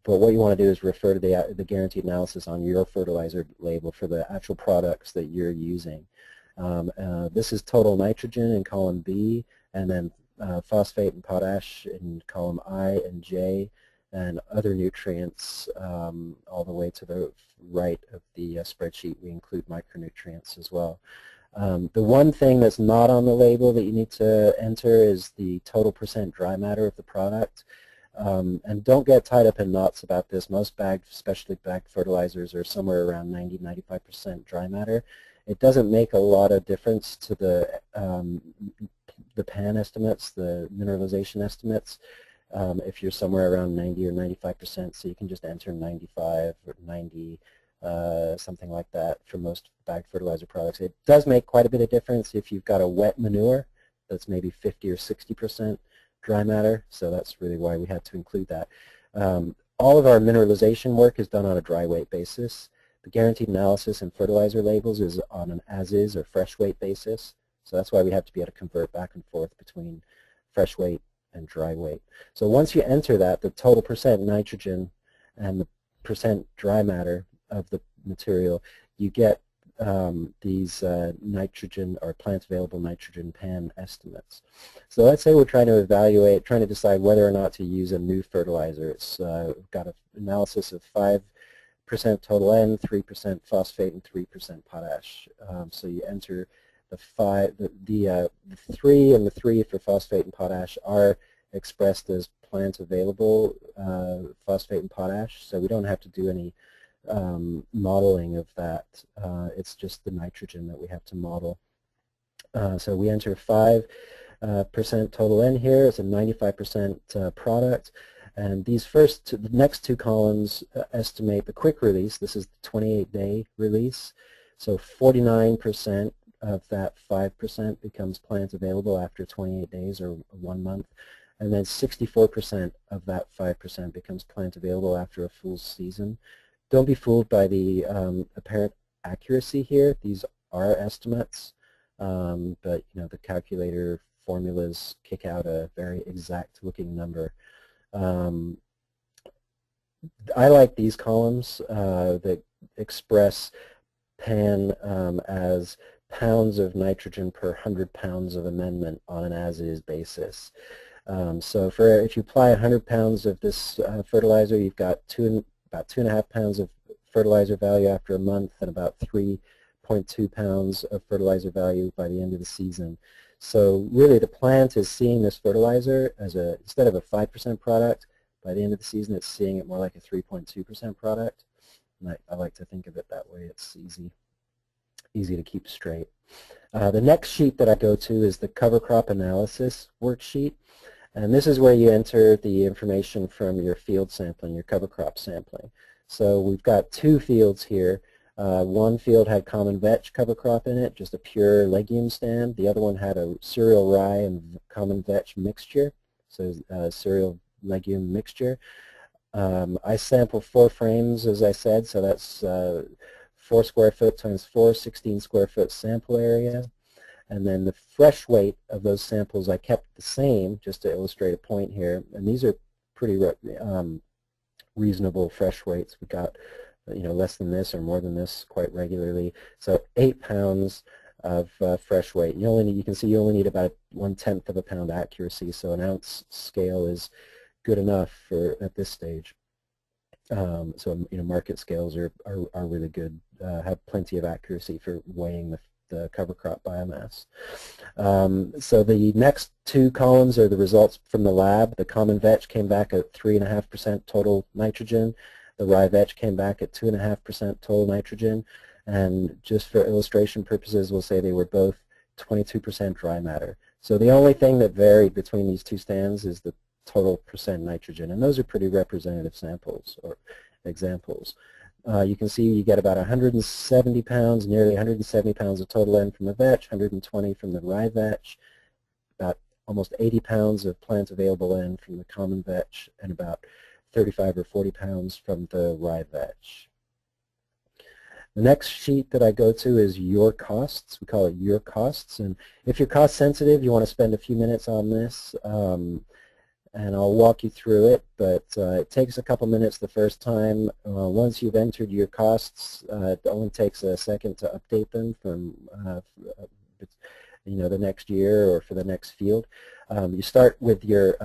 But what you want to do is refer to the guaranteed analysis on your fertilizer label for the actual products that you're using. This is total nitrogen in column B, and then phosphate and potash in column I and J, and other nutrients all the way to the right of the spreadsheet. We include micronutrients as well. The one thing that's not on the label that you need to enter is the total % dry matter of the product. And don't get tied up in knots about this. Most bagged, especially bagged fertilizers, are somewhere around 90–95% dry matter. It doesn't make a lot of difference to the PAN estimates, the mineralization estimates, if you're somewhere around 90 or 95%. So you can just enter 95 or 90, something like that for most bagged fertilizer products. It does make quite a bit of difference if you've got a wet manure that's maybe 50 or 60% dry matter, so that's really why we had to include that. All of our mineralization work is done on a dry weight basis. The guaranteed analysis and fertilizer labels is on an as-is or fresh weight basis, so that's why we have to be able to convert back and forth between fresh weight and dry weight. So once you enter that, the total % nitrogen and the % dry matter of the material, you get these nitrogen or plant available nitrogen PAN estimates. So let's say we're trying to decide whether or not to use a new fertilizer. It's we've got an analysis of 5% total N, 3% phosphate, and 3% potash. So you enter the 3 and the 3 for phosphate and potash are expressed as plant available phosphate and potash, so we don't have to do any modeling of that. It's just the nitrogen that we have to model. So we enter 5% total N here. It's a 95% product. And the next 2 columns estimate the quick release. This is the 28-day release. So 49% of that 5% becomes plant available after 28 days or 1 month. And then 64% of that 5% becomes plant available after a full season. Don't be fooled by the apparent accuracy here. These are estimates, but the calculator formulas kick out a very exact-looking number. I like these columns that express PAN as pounds of nitrogen per 100 pounds of amendment on an as-is basis. So if you apply 100 pounds of this fertilizer, you've got about 2.5 pounds of fertilizer value after a month and about 3.2 pounds of fertilizer value by the end of the season. So really the plant is seeing this fertilizer as instead of a 5% product, by the end of the season it's seeing it more like a 3.2% product. And I like to think of it that way. It's easy to keep straight. The next sheet that I go to is the cover crop analysis worksheet. And this is where you enter the information from your field sampling, your cover crop sampling. So we've got 2 fields here. One field had common vetch cover crop in it, just a pure legume stand. The other one had a cereal rye and common vetch mixture, so cereal legume mixture. I sampled 4 frames, as I said, so that's 4 square foot times 4, 16 square foot sample area. And then the fresh weight of those samples I kept the same, just to illustrate a point here. And these are pretty reasonable fresh weights. We got less than this or more than this quite regularly. So 8 pounds of fresh weight. You can see you only need about 1/10 of a pound accuracy. So an ounce scale is good enough for at this stage. So market scales are really good, have plenty of accuracy for weighing the cover crop biomass. So the next two columns are the results from the lab. The common vetch came back at 3.5% total nitrogen. The rye vetch came back at 2.5% total nitrogen. And just for illustration purposes, we'll say they were both 22% dry matter. So the only thing that varied between these two stands is the total percent nitrogen, and those are pretty representative samples or examples. You can see you get about 170 pounds, nearly 170 pounds of total N from the vetch, 120 from the rye vetch, about almost 80 pounds of plant available N from the common vetch, and about 35 or 40 pounds from the rye vetch. The next sheet that I go to is your costs. We call it your costs, and if you're cost sensitive, you want to spend a few minutes on this. And I'll walk you through it, but it takes a couple minutes the first time. Once you've entered your costs, it only takes a second to update them from the next year or for the next field. You start with your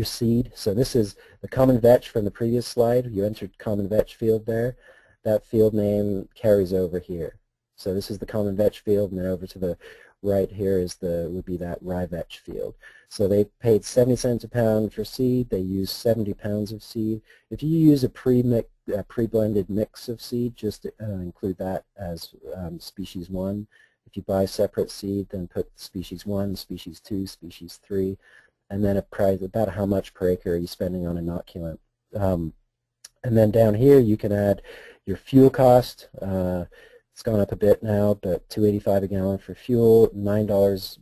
seed. So this is the common vetch from the previous slide. You entered common vetch field there. That field name carries over here. So this is the common vetch field, and then over to the right here would be that rye vetch field. So they paid 70 cents a pound for seed. They used 70 pounds of seed. If you use a pre-blended mix of seed, just include that as species 1. If you buy separate seed, then put species 1, species 2, species 3, and then a price about how much per acre are you spending on inoculant. And then down here you can add your fuel cost. It's gone up a bit now, but $2.85 a gallon for fuel, $9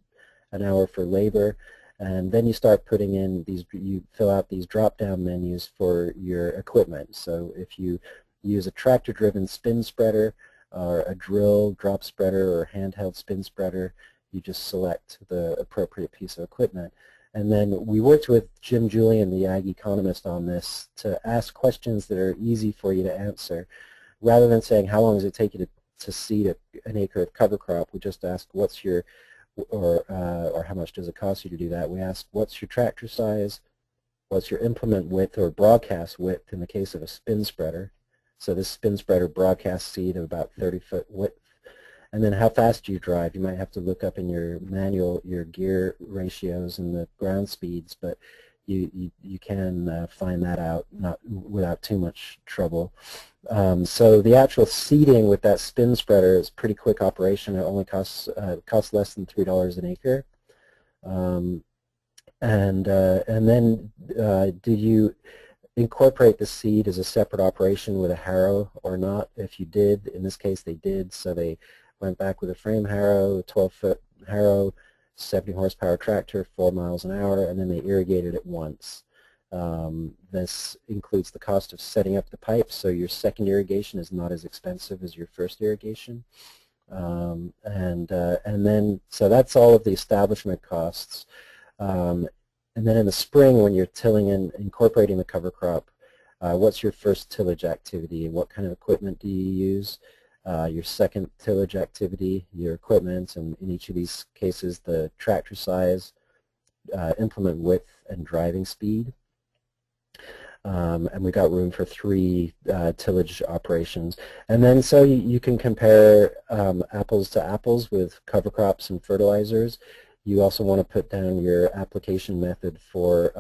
an hour for labor, and then you start putting in you fill out these drop-down menus for your equipment. So if you use a tractor-driven spin spreader or a drill drop spreader or handheld spin spreader, you just select the appropriate piece of equipment. And then we worked with Jim Julian, the ag economist, on this to ask questions that are easy for you to answer. Rather than saying, how long does it take you to seed an acre of cover crop, we just ask what's your, or how much does it cost you to do that. We ask what's your tractor size, what's your implement width or broadcast width in the case of a spin spreader. So this spin spreader broadcasts seed of about 30-foot width. And then how fast do you drive? You might have to look up in your manual your gear ratios and the ground speeds, but you can find that out without too much trouble. So the actual seeding with that spin spreader is a pretty quick operation. It only costs less than $3 an acre. And then did you incorporate the seed as a separate operation with a harrow or not? If you did, in this case they did, so they went back with a frame harrow, a 12-foot harrow, 70 horsepower tractor, 4 miles an hour, and then they irrigated it once. This includes the cost of setting up the pipes, so your second irrigation is not as expensive as your first irrigation. And then, so that's all of the establishment costs. And then in the spring, when you're tilling and incorporating the cover crop, what's your first tillage activity and what kind of equipment do you use? Your second tillage activity, your equipment, and in each of these cases the tractor size, implement width, and driving speed. And we got room for 3 tillage operations. And then so you can compare apples to apples with cover crops and fertilizers. You also want to put down your application method for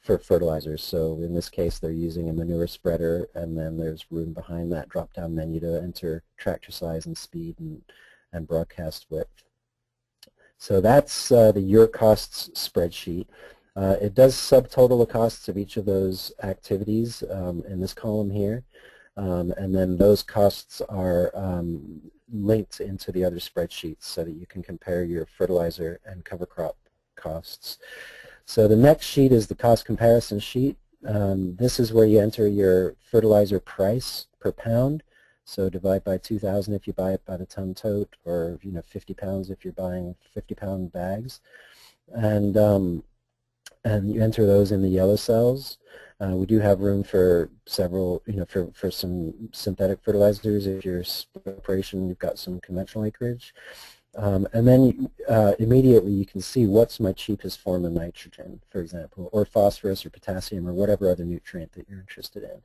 fertilizers. So in this case they're using a manure spreader, and then there's room behind that drop-down menu to enter tractor size and speed and broadcast width. So that's the your costs spreadsheet. It does subtotal the costs of each of those activities in this column here, and then those costs are linked into the other spreadsheets so that you can compare your fertilizer and cover crop costs. So the next sheet is the cost comparison sheet. This is where you enter your fertilizer price per pound. So divide by 2,000 if you buy it by the ton tote, or 50 pounds if you're buying 50-pound bags, and you enter those in the yellow cells. We do have room for several, for some synthetic fertilizers if your operation you've got some conventional acreage. And then immediately you can see what's my cheapest form of nitrogen, for example, or phosphorus or potassium or whatever other nutrient that you're interested in.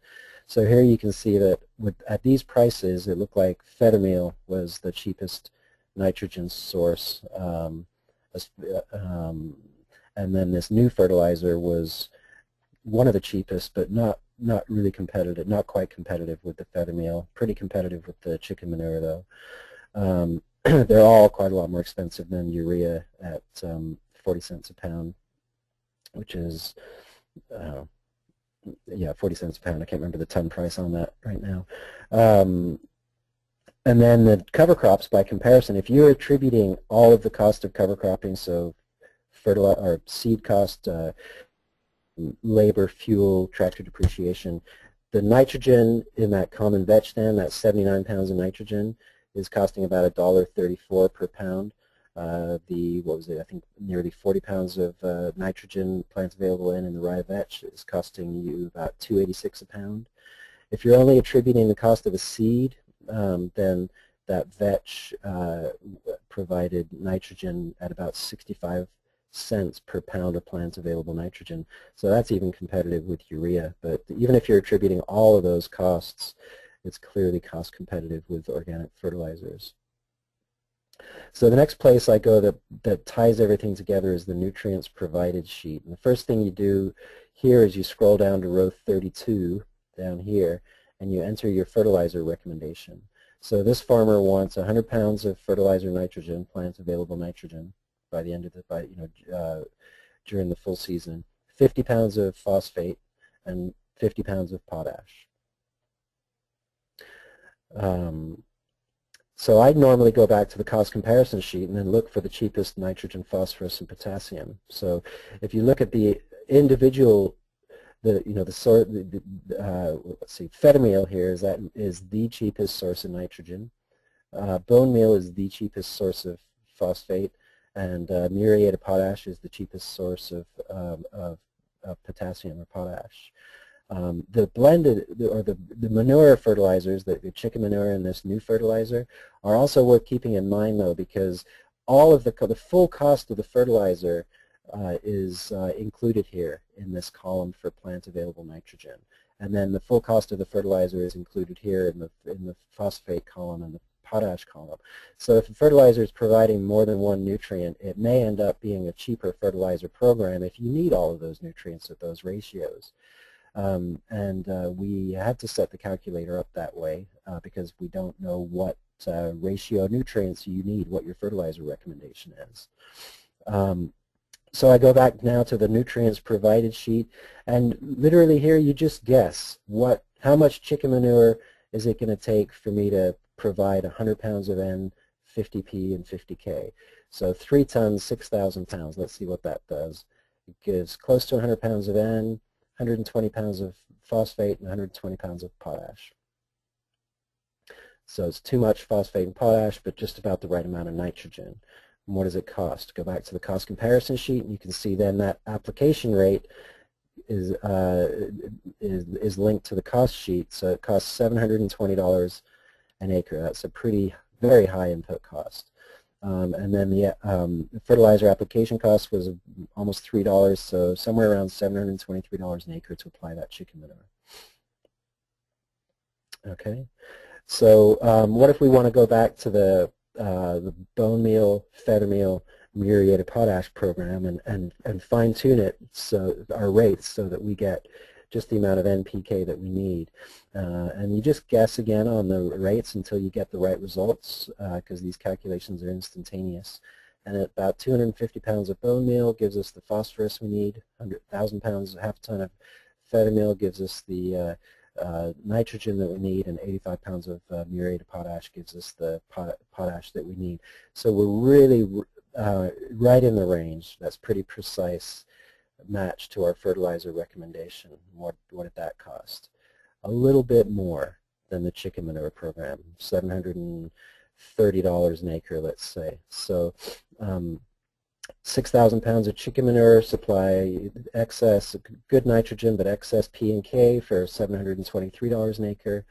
So here you can see that at these prices, it looked like feather meal was the cheapest nitrogen source, and then this new fertilizer was one of the cheapest, but not really competitive, not quite competitive with the feather meal. Pretty competitive with the chicken manure, though. They're all quite a lot more expensive than urea at 40 cents a pound, which is, yeah, 40 cents a pound. I can't remember the ton price on that right now. And then the cover crops, by comparison, if you're attributing all of the cost of cover cropping, so fertilizer or seed cost, labor, fuel, tractor depreciation, the nitrogen in that common veg stand, that 79 pounds of nitrogen, is costing about $1.34 per pound. What was it, I think nearly 40 pounds of nitrogen plants available in the rye vetch is costing you about $2.86 a pound. If you're only attributing the cost of a seed, then that vetch provided nitrogen at about 65 cents per pound of plants available nitrogen. So that's even competitive with urea. But even if you're attributing all of those costs, it's clearly cost competitive with organic fertilizers. So the next place I go that ties everything together is the nutrients provided sheet. And the first thing you do here is you scroll down to row 32 down here, and you enter your fertilizer recommendation. So this farmer wants 100 pounds of fertilizer nitrogen, plant available nitrogen, by the end of the during the full season, 50 pounds of phosphate, and 50 pounds of potash. So I'd normally go back to the cost comparison sheet and then look for the cheapest nitrogen, phosphorus, and potassium. So if you look at the individual, let's see, feather meal here is the cheapest source of nitrogen. Bone meal is the cheapest source of phosphate, and muriated potash is the cheapest source of potassium or potash. The blended, or the manure fertilizers, the chicken manure and this new fertilizer, are also worth keeping in mind, though, because all of the full cost of the fertilizer is included here in this column for plant available nitrogen, and then the full cost of the fertilizer is included here in the phosphate column and the potash column. So if the fertilizer is providing more than one nutrient, it may end up being a cheaper fertilizer program if you need all of those nutrients at those ratios. We had to set the calculator up that way because we don't know what ratio of nutrients you need, what your fertilizer recommendation is. So I go back now to the nutrients provided sheet, and literally here you just guess how much chicken manure is it going to take for me to provide 100 pounds of N, 50P, and 50K. So 3 tons, 6,000 pounds. Let's see what that does. It gives close to 100 pounds of N, 120 pounds of phosphate, and 120 pounds of potash. So it's too much phosphate and potash, but just about the right amount of nitrogen. And what does it cost? Go back to the cost comparison sheet, and you can see then that application rate is linked to the cost sheet. So it costs $720 an acre. That's a very high input cost. And then the fertilizer application cost was almost $3, so somewhere around $723 an acre to apply that chicken manure. Okay, so what if we want to go back to the bone meal, feather meal, muriated potash program and fine-tune it, so our rates, so that we get just the amount of NPK that we need. And you just guess again on the rates until you get the right results, because these calculations are instantaneous. And at about 250 pounds of bone meal gives us the phosphorus we need, 100,000 pounds, half a ton of feather meal gives us the nitrogen that we need, and 85 pounds of muriated potash gives us the potash that we need. So we're really right in the range. That's pretty precise match to our fertilizer recommendation. What did that cost? A little bit more than the chicken manure program, $730 an acre, let's say. So 6,000 pounds of chicken manure supply excess, good nitrogen, but excess P and K for $723 an acre.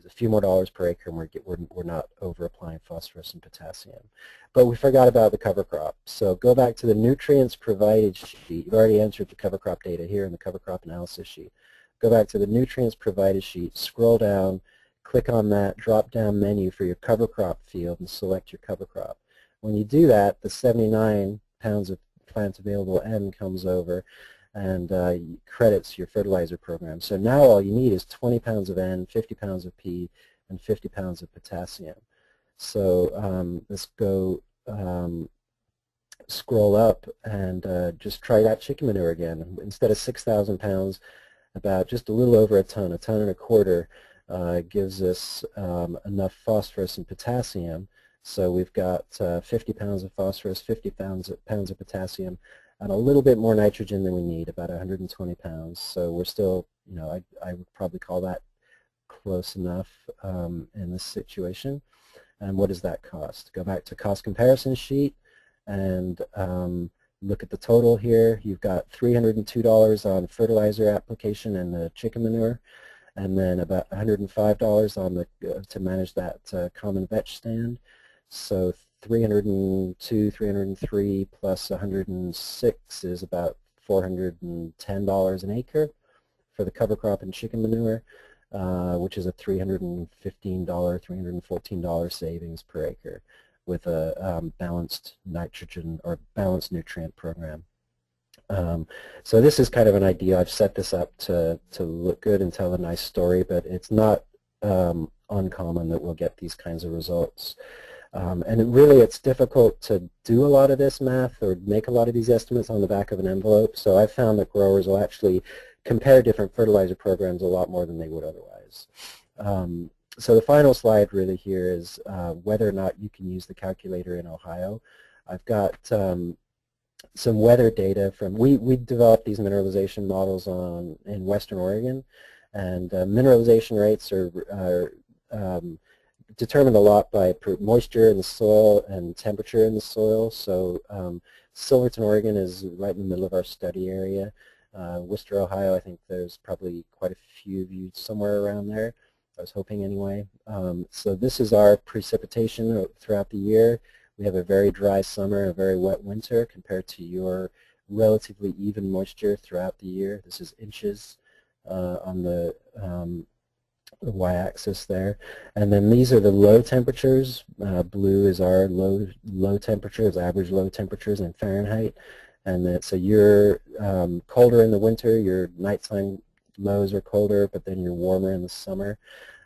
a few more dollars per acre, and we're not over applying phosphorus and potassium. But we forgot about the cover crop. So go back to the nutrients provided sheet. You've already entered the cover crop data here in the cover crop analysis sheet. Go back to the nutrients provided sheet, scroll down, click on that drop-down menu for your cover crop field, and select your cover crop. When you do that, the 79 pounds of plant available N comes over and credits your fertilizer program. So now all you need is 20 pounds of N, 50 pounds of P, and 50 pounds of potassium. So let's go scroll up and just try that chicken manure again. Instead of 6,000 pounds, about just a little over a ton and a quarter gives us enough phosphorus and potassium. So we've got 50 pounds of phosphorus, 50 pounds of potassium, and a little bit more nitrogen than we need, about 120 pounds. So we're still, you know, I would probably call that close enough in this situation. And what does that cost? Go back to cost comparison sheet and look at the total here. You've got $302 on fertilizer application and the chicken manure, and then about $105 on the to manage that common vetch stand. So 302, 303 plus 106 is about $410 an acre for the cover crop and chicken manure, which is a $315, $314 savings per acre with a balanced nitrogen or balanced nutrient program. So this is kind of an idea. I've set this up to look good and tell a nice story, but it's not uncommon that we'll get these kinds of results. And really it's difficult to do a lot of this math or make a lot of these estimates on the back of an envelope. So I've found that growers will actually compare different fertilizer programs a lot more than they would otherwise. So the final slide really here is whether or not you can use the calculator in Ohio. I've got some weather data from, we developed these mineralization models in Western Oregon, and mineralization rates are determined a lot by moisture in the soil and temperature in the soil. So Silverton, Oregon is right in the middle of our study area. Worcester, Ohio, I think there's probably quite a few of you somewhere around there. I was hoping anyway. So this is our precipitation throughout the year. We have a very dry summer, a very wet winter compared to your relatively even moisture throughout the year. This is inches on the y-axis there. And then these are the low temperatures. Blue is our low temperatures, average low temperatures in Fahrenheit. And then, so you're colder in the winter, your nighttime lows are colder, but then you're warmer in the summer.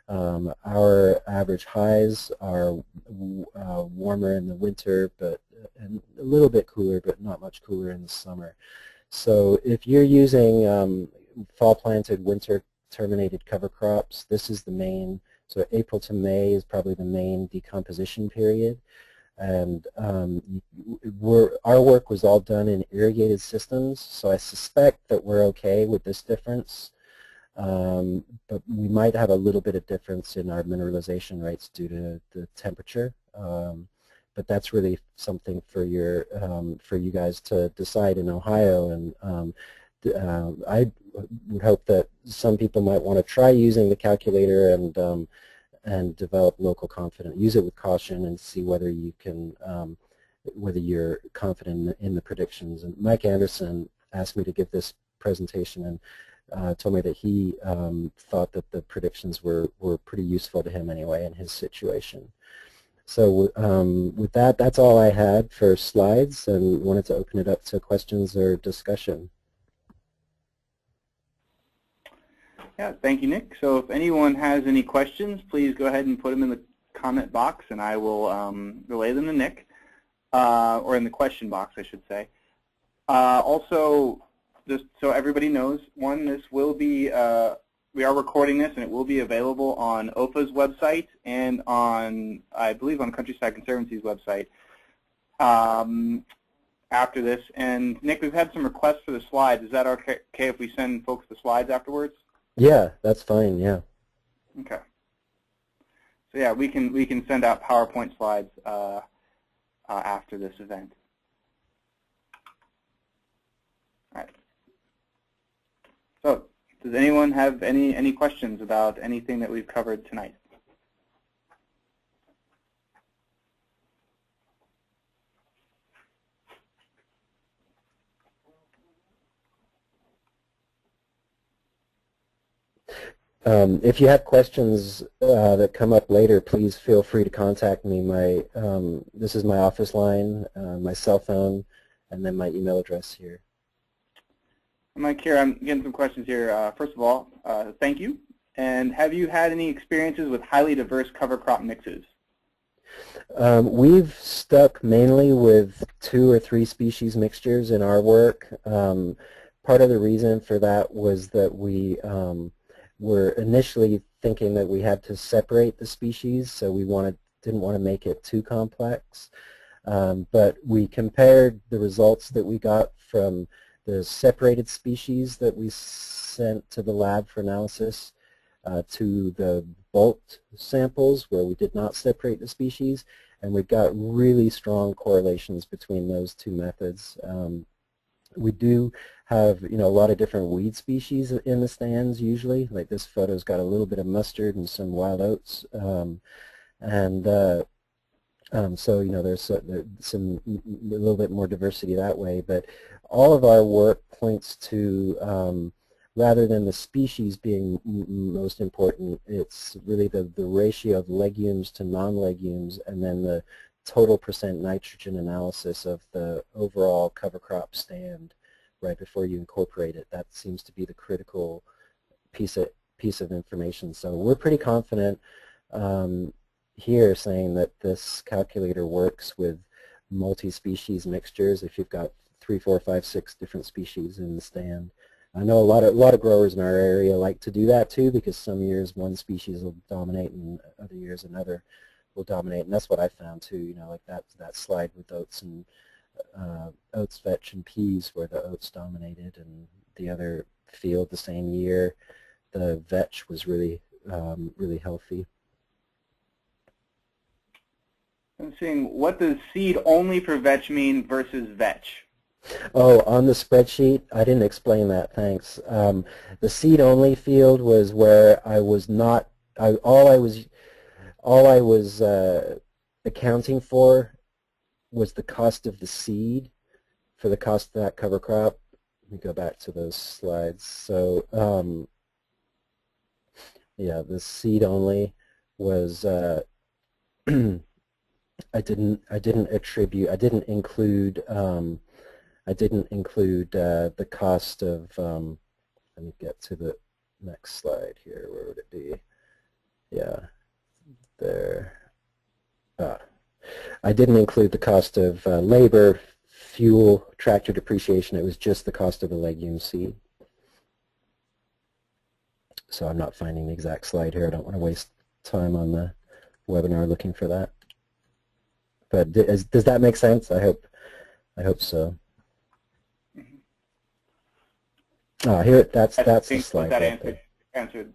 Our average highs are warmer in the winter, but and a little bit cooler, but not much cooler in the summer. So if you're using fall planted, winter terminated cover crops, this is the main, so April to May is probably the main decomposition period. And our work was all done in irrigated systems, so I suspect that we're okay with this difference. But we might have a little bit of difference in our mineralization rates due to the temperature. But that's really something for you guys to decide in Ohio. And I would hope that some people might want to try using the calculator and develop local confidence. Use it with caution and see whether you can, whether you're confident in the predictions. And Mike Anderson asked me to give this presentation and told me that he thought that the predictions were pretty useful to him anyway in his situation. So with that, that's all I had for slides, and wanted to open it up to questions or discussion. Yeah, thank you, Nick. So if anyone has any questions, please go ahead and put them in the comment box, and I will relay them to Nick, or in the question box, I should say. Also, just so everybody knows, one, this will be, we are recording this, and it will be available on OEFFA's website and on, I believe, on Countryside Conservancy's website after this. And Nick, we've had some requests for the slides. Is that okay if we send folks the slides afterwards? Yeah, that's fine. Yeah. Okay. So yeah, we can send out PowerPoint slides after this event. All right. So, does anyone have any questions about anything that we've covered tonight? If you have questions that come up later, please feel free to contact me. This is my office line, my cell phone, and then my email address here. Mike, here I'm getting some questions here. First of all, thank you. And have you had any experiences with highly diverse cover crop mixes? We've stuck mainly with 2 or 3 species mixtures in our work. Part of the reason for that was that we were initially thinking that we had to separate the species, so we didn't want to make it too complex. But we compared the results that we got from the separated species that we sent to the lab for analysis to the bulk samples where we did not separate the species, and we got really strong correlations between those 2 methods. We do have, a lot of different weed species in the stands usually. Like this photo's got a little bit of mustard and some wild oats, so there's a little bit more diversity that way. But all of our work points to rather than the species being most important, it's really the ratio of legumes to non-legumes, and then the total percent nitrogen analysis of the overall cover crop stand right before you incorporate it. That seems to be the critical piece of information. So we're pretty confident here saying that this calculator works with multi-species mixtures if you've got 3, 4, 5, 6 different species in the stand. I know a lot of growers in our area like to do that too, because some years one species will dominate and other years another will dominate, and that's what I found too. Like that slide with oats and oats, vetch, and peas, where the oats dominated, and the other field the same year, the vetch was really really healthy. I'm seeing, what does seed only for vetch mean versus vetch? Oh, on the spreadsheet, I didn't explain that, thanks. The seed only field was where I was not, all I was accounting for was the cost of the seed for the cost of that cover crop. Let me go back to those slides. So, yeah, the seed only was, I didn't include the cost of, let me get to the next slide here, where would it be? Yeah, there. I didn't include the cost of labor, fuel, tractor depreciation. It was just the cost of the legume seed. So I'm not finding the exact slide here. I don't want to waste time on the webinar looking for that. But does that make sense? I hope so. Here, that's the slide. That answered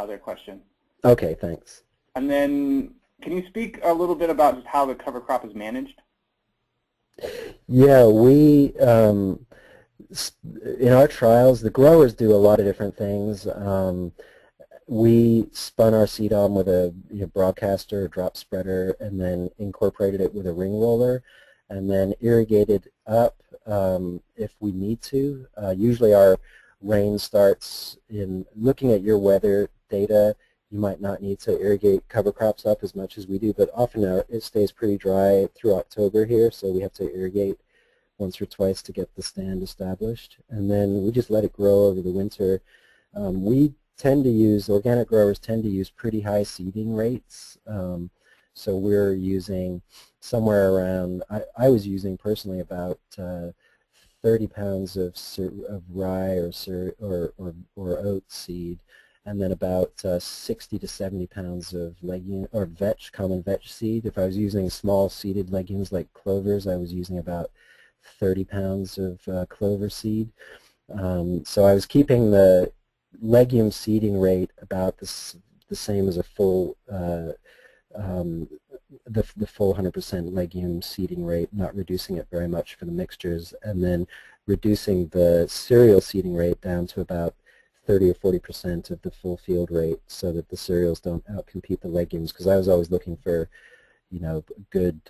their question. Okay, thanks. And then, can you speak a little bit about just how the cover crop is managed? Yeah, we in our trials, the growers do a lot of different things. We spun our seed on with a broadcaster, a drop spreader, and then incorporated it with a ring roller, and then irrigated up if we need to. Usually our rain starts in, looking at your weather data, you might not need to irrigate cover crops up as much as we do, but often it stays pretty dry through October here, so we have to irrigate once or twice to get the stand established. And then we just let it grow over the winter. Organic growers tend to use pretty high seeding rates, so we're using somewhere around, I was using personally about 30 pounds of rye or oat seed, and then about 60 to 70 pounds of legume or vetch, common vetch seed. If I was using small seeded legumes like clovers, I was using about 30 pounds of clover seed. So I was keeping the legume seeding rate about the same as a full the full 100% legume seeding rate, not reducing it very much for the mixtures, and then reducing the cereal seeding rate down to about 30 or 40% of the full field rate, so that the cereals don't outcompete the legumes, because I was always looking for good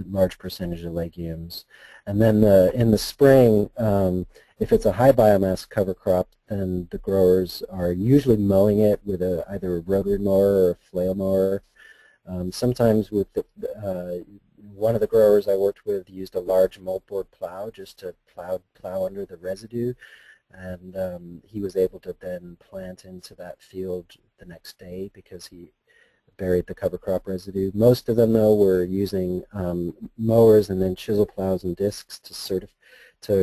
large percentage of legumes. And then in the spring, If it's a high biomass cover crop, then the growers are usually mowing it with either a rotary mower or a flail mower. Sometimes with one of the growers I worked with used a large moldboard plow just to plow under the residue, and he was able to then plant into that field the next day because he buried the cover crop residue. Most of them, though, were using mowers and then chisel plows and discs to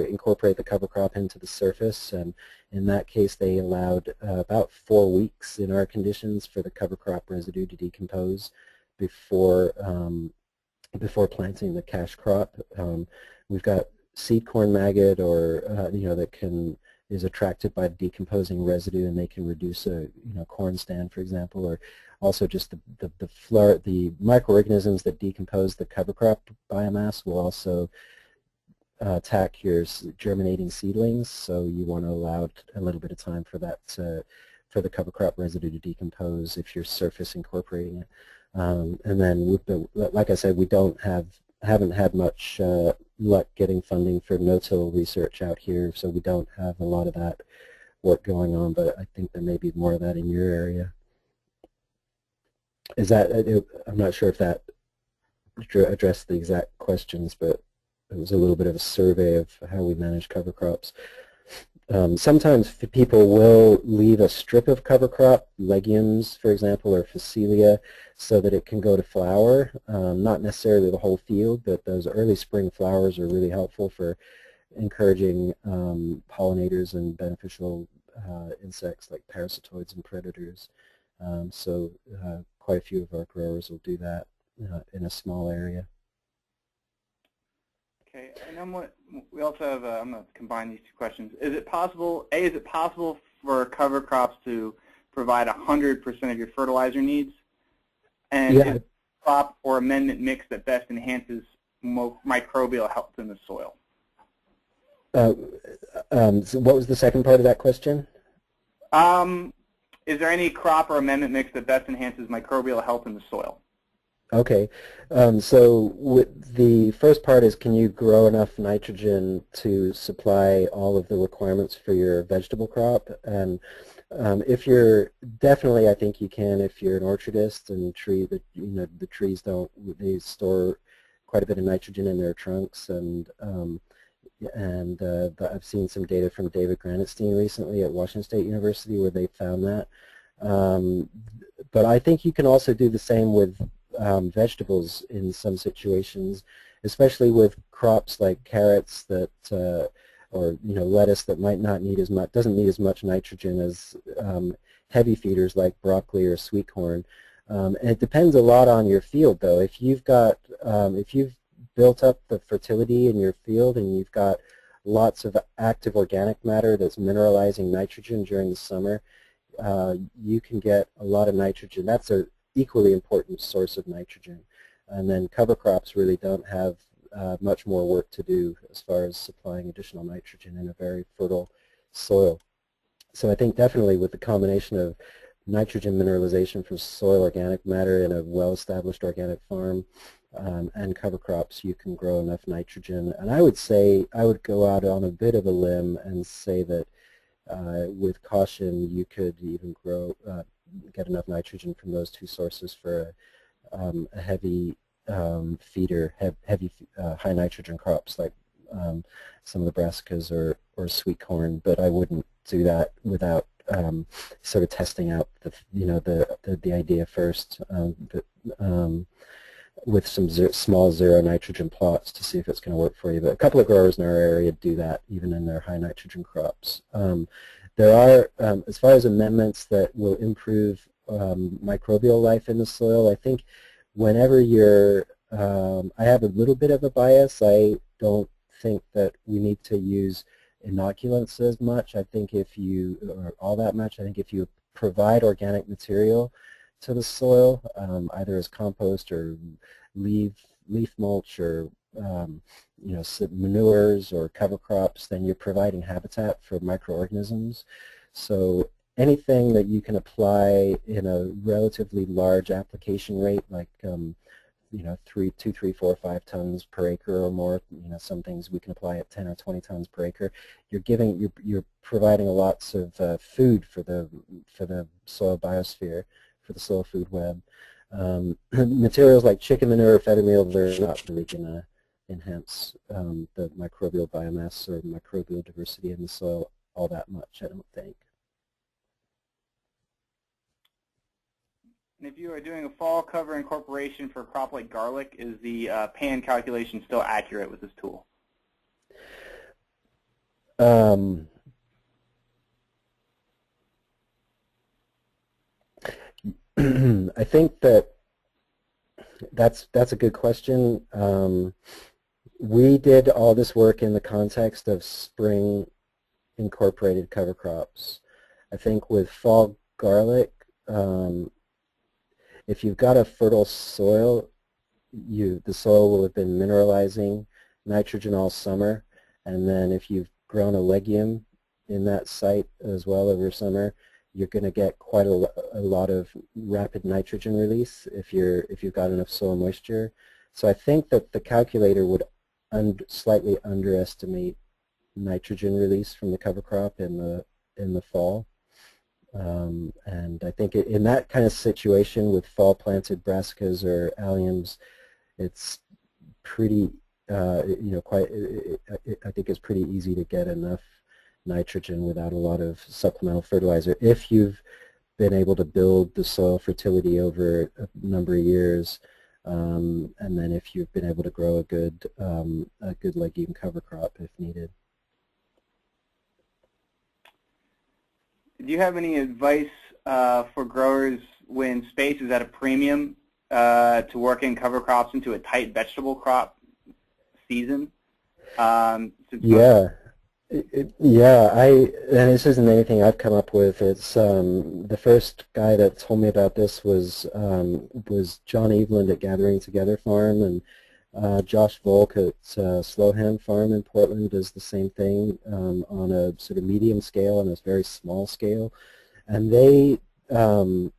incorporate the cover crop into the surface, and in that case they allowed about 4 weeks in our conditions for the cover crop residue to decompose before planting the cash crop. We've got seed corn maggot, or that is attracted by decomposing residue, and they can reduce a corn stand, for example, or also just the microorganisms that decompose the cover crop biomass will also attack your germinating seedlings. So you want to allow a little bit of time for that for the cover crop residue to decompose if you're surface incorporating it. And then like I said, we haven't had much luck getting funding for no-till research out here, so we don't have a lot of that work going on, but I think there may be more of that in your area. I'm not sure if that addressed the exact questions, but it was a little bit of a survey of how we manage cover crops. Sometimes people will leave a strip of cover crop, legumes, for example, or phacelia, so that it can go to flower. Not necessarily the whole field, but those early spring flowers are really helpful for encouraging pollinators and beneficial insects like parasitoids and predators. So quite a few of our growers will do that in a small area. Okay, and we also have, I'm going to combine these two questions. Is it possible for cover crops to provide 100% of your fertilizer needs? And yeah. Is it a crop or amendment mix that best enhances microbial health in the soil? So what was the second part of that question? Is there any crop or amendment mix that best enhances microbial health in the soil? Okay, so the first part is, can you grow enough nitrogen to supply all of the requirements for your vegetable crop? And if you're definitely, I think you can if you're an orchardist and the trees they store quite a bit of nitrogen in their trunks, and I've seen some data from David Granitstein recently at Washington State University where they found that. But I think you can also do the same with vegetables in some situations, especially with crops like carrots or lettuce that might not need doesn't need as much nitrogen as heavy feeders like broccoli or sweet corn. And it depends a lot on your field, though. If you've built up the fertility in your field and you've got lots of active organic matter that's mineralizing nitrogen during the summer, you can get a lot of nitrogen. That's an equally important source of nitrogen. And then cover crops really don't have much more work to do as far as supplying additional nitrogen in a very fertile soil. So I think definitely with the combination of nitrogen mineralization from soil organic matter in a well-established organic farm and cover crops, you can grow enough nitrogen. And I would go out on a bit of a limb and say that with caution you could even get enough nitrogen from those two sources for a heavy feeder, heavy high nitrogen crops like some of the brassicas or sweet corn. But I wouldn't do that without sort of testing out the idea first with some small zero nitrogen plots to see if it's going to work for you. But a couple of growers in our area do that even in their high nitrogen crops. There are, as far as amendments that will improve microbial life in the soil, I think whenever I have a little bit of a bias. I don't think that we need to use inoculants as much. I think or all that much. I think if you provide organic material to the soil, either as compost or leaf mulch or manures or cover crops, then you're providing habitat for microorganisms. So anything that you can apply in a relatively large application rate, like you know, 2, 3, 4, 5 tons per acre or more. You know, some things we can apply at 10 or 20 tons per acre. You're providing lots of food for the soil biosphere, for the soil food web. Materials like chicken manure or feather meal, they're not really going to enhance the microbial biomass or microbial diversity in the soil all that much, I don't think. And if you are doing a fall cover incorporation for a crop like garlic, is the pan calculation still accurate with this tool? I think that's a good question. We did all this work in the context of spring incorporated cover crops. I think with fall garlic, if you've got a fertile soil, the soil will have been mineralizing nitrogen all summer, and then if you've grown a legume in that site as well over summer, you're going to get quite a lot of rapid nitrogen release if you've got enough soil moisture. So I think that the calculator would slightly underestimate nitrogen release from the cover crop in the fall. And I think in that kind of situation with fall planted brassicas or alliums, it's pretty, you know, I think it's pretty easy to get enough nitrogen without a lot of supplemental fertilizer if you've been able to build the soil fertility over a number of years, and then if you've been able to grow a good legume cover crop if needed. Do you have any advice for growers when space is at a premium to work in cover crops into a tight vegetable crop season? Yeah. Yeah, and this isn't anything I've come up with. It's the first guy that told me about this was John Eveland at Gathering Together Farm, and Josh Volk at Slowhand Farm in Portland does the same thing on a sort of medium scale and a very small scale. And they, you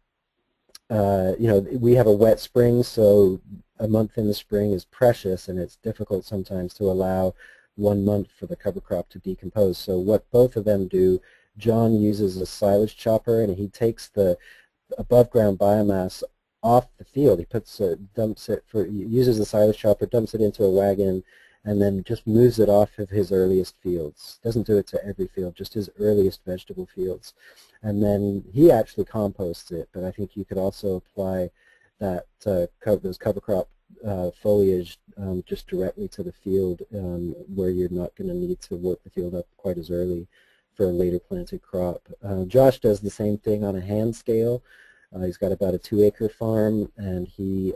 know, we have a wet spring, so a month in the spring is precious, and it's difficult sometimes to allow 1 month for the cover crop to decompose. So what both of them do, John uses a silage chopper, and he takes the above ground biomass off the field. He uses the silage chopper, dumps it into a wagon, and then just moves it off of his earliest fields. Doesn't do it to every field, just his earliest vegetable fields. And then he actually composts it, but I think you could also apply that those cover crop foliage just directly to the field, where you're not going to need to work the field up quite as early for a later planted crop. Josh does the same thing on a hand scale. He's got about a 2-acre farm, and he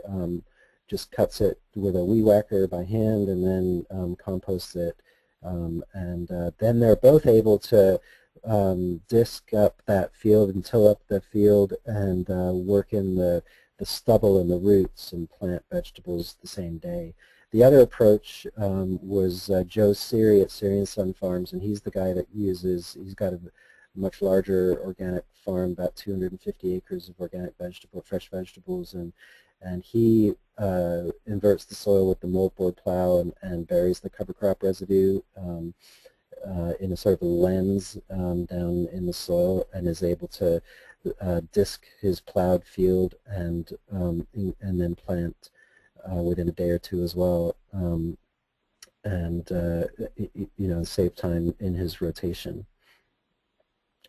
just cuts it with a weed whacker by hand and then composts it. Then they're both able to disc up that field and till up the field and work in the stubble and the roots and plant vegetables the same day. The other approach was Joe Siri at Siri and Son Farms, and he's the guy that he's got a much larger organic farm, about 250 acres of organic fresh vegetables, and he inverts the soil with the moldboard plow and buries the cover crop residue in a sort of a lens down in the soil, and is able to disc his plowed field and then plant within a day or two as well, and you know, save time in his rotation.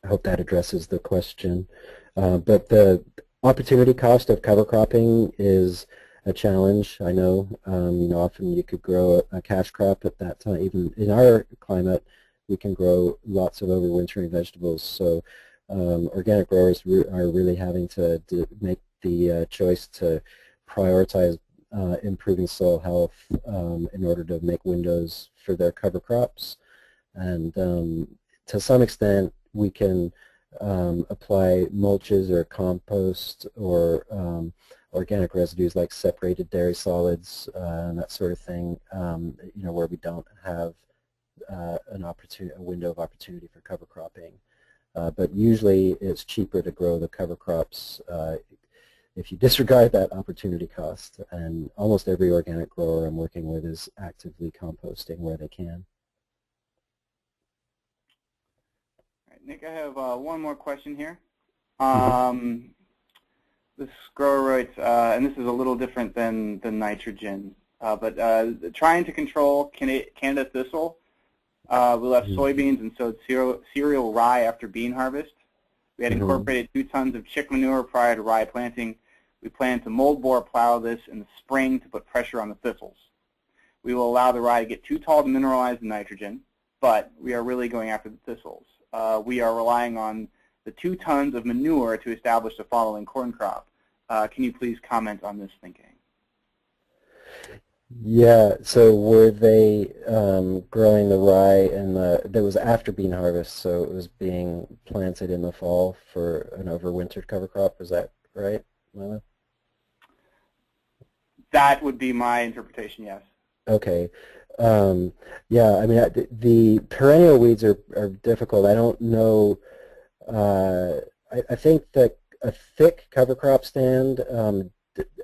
I hope that addresses the question. But the opportunity cost of cover cropping is a challenge. I know, you know, often you could grow a cash crop at that time. Even in our climate, we can grow lots of overwintering vegetables. So organic growers are really having to make the choice to prioritize improving soil health in order to make windows for their cover crops. And to some extent, we can apply mulches or compost or organic residues like separated dairy solids and that sort of thing, you know, where we don't have a window of opportunity for cover cropping. But usually it's cheaper to grow the cover crops if you disregard that opportunity cost. And almost every organic grower I'm working with is actively composting where they can. All right, Nick, I have one more question here. This grower writes, and this is a little different than nitrogen, but trying to control Canada thistle, we left soybeans and sowed cereal rye after bean harvest. We had incorporated 2 tons of chick manure prior to rye planting. We plan to mold bore plow this in the spring to put pressure on the thistles. We will allow the rye to get too tall to mineralize the nitrogen, but we are really going after the thistles. We are relying on the 2 tons of manure to establish the following corn crop. Can you please comment on this thinking? Yeah, so were they growing the rye that was after bean harvest, so it was being planted in the fall for an overwintered cover crop, is that right, Milo? That would be my interpretation, yes. Okay. Yeah, I mean, the perennial weeds are difficult. I don't know. I think that a thick cover crop stand,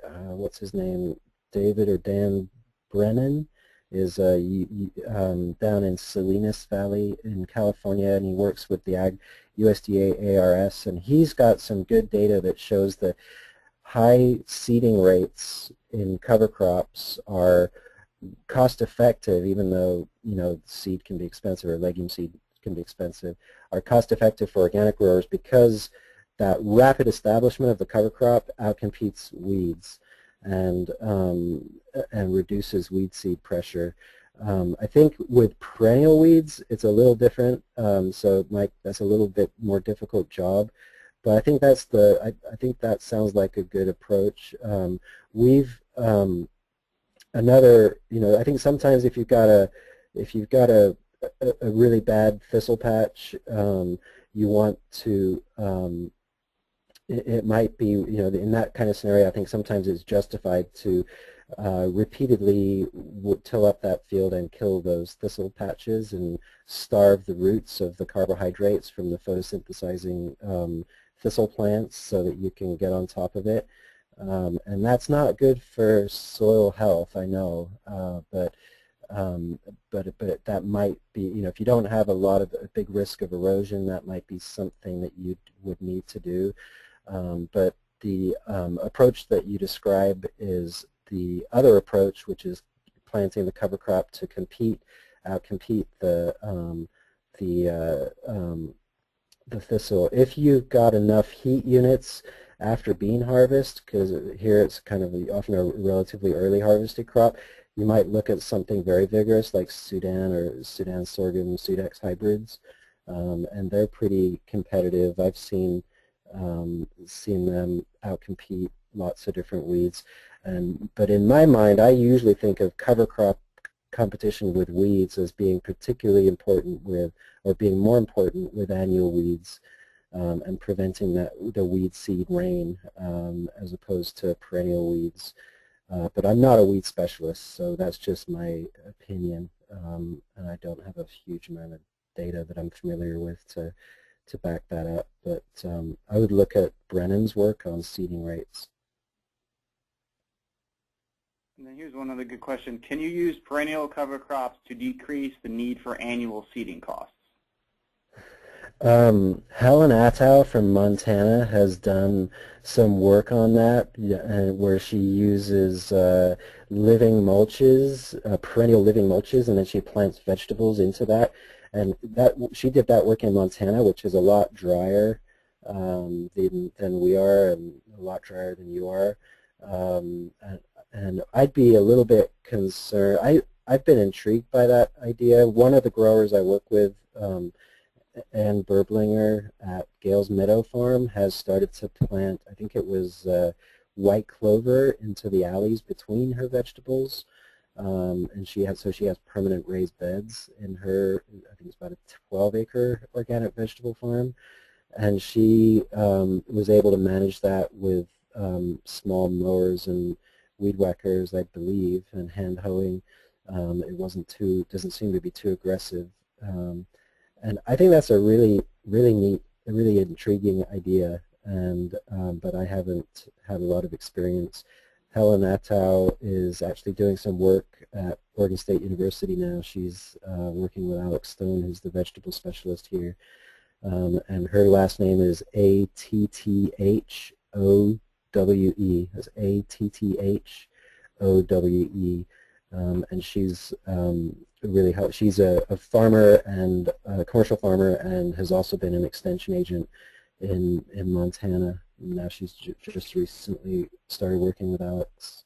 what's his name, David or Dan Brennan, is down in Salinas Valley in California, and he works with the USDA ARS, and he's got some good data that shows that high seeding rates in cover crops are cost effective, even though seed can be expensive, or legume seed can be expensive, are cost effective for organic growers because that rapid establishment of the cover crop outcompetes weeds and reduces weed seed pressure. I think with perennial weeds it's a little different, so that's a little bit more difficult job. But I think I think that sounds like a good approach. I think sometimes if you've got a really bad thistle patch, you want to, it might be, in that kind of scenario, I think sometimes it's justified to repeatedly till up that field and kill those thistle patches and starve the roots of the carbohydrates from the photosynthesizing thistle plants so that you can get on top of it. And that's not good for soil health, I know, but that might be, if you don't have a big risk of erosion, that might be something that you would need to do. But the approach that you describe is the other approach, which is planting the cover crop to outcompete the thistle. If you've got enough heat units after bean harvest, because here it's kind of often a relatively early harvested crop, you might look at something very vigorous like Sudan or Sudan sorghum Sudex hybrids, and they're pretty competitive. I've seen them outcompete lots of different weeds. But in my mind, I usually think of cover crop competition with weeds as being particularly important or being more important with annual weeds, and preventing the weed seed rain as opposed to perennial weeds. But I'm not a weed specialist, so that's just my opinion, and I don't have a huge amount of data that I'm familiar with to back that up. But I would look at Brennan's work on seeding rates. And then here's one other good question. Can you use perennial cover crops to decrease the need for annual seeding costs? Helen Attow from Montana has done some work on that, where she uses living mulches, perennial living mulches, and then she plants vegetables into that. And she did that work in Montana, which is a lot drier than we are, and a lot drier than you are. And I'd be a little bit concerned. I've been intrigued by that idea. One of the growers I work with, Ann Berblinger at Gales Meadow Farm, has started to plant, I think it was white clover into the alleys between her vegetables. And she has permanent raised beds in her, I think it's about a 12-acre organic vegetable farm. And she was able to manage that with small mowers and weed whackers, I believe, and hand hoeing. It doesn't seem to be too aggressive. And I think that's a really neat, a really intriguing idea. and but I haven't had a lot of experience. Helen Attow is actually doing some work at Oregon State University now. She's working with Alex Stone, who's the vegetable specialist here. And her last name is Atthouwe. That's Atthouwe. And she's really helped. She's a farmer and a commercial farmer, and has also been an extension agent in Montana. Now she's just recently started working with Alex.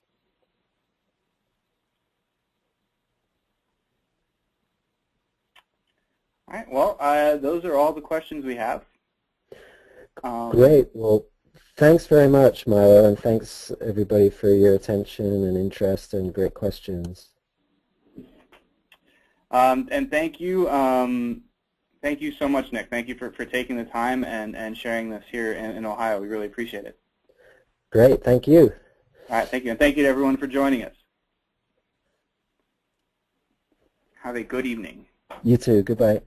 All right. Well, those are all the questions we have. Great. Well, thanks very much, Milo, and thanks everybody for your attention and interest and great questions. And thank you so much, Nick. Thank you for taking the time and sharing this here in Ohio. We really appreciate it. Great. Thank you. All right. Thank you. And thank you to everyone for joining us. Have a good evening. You too. Goodbye.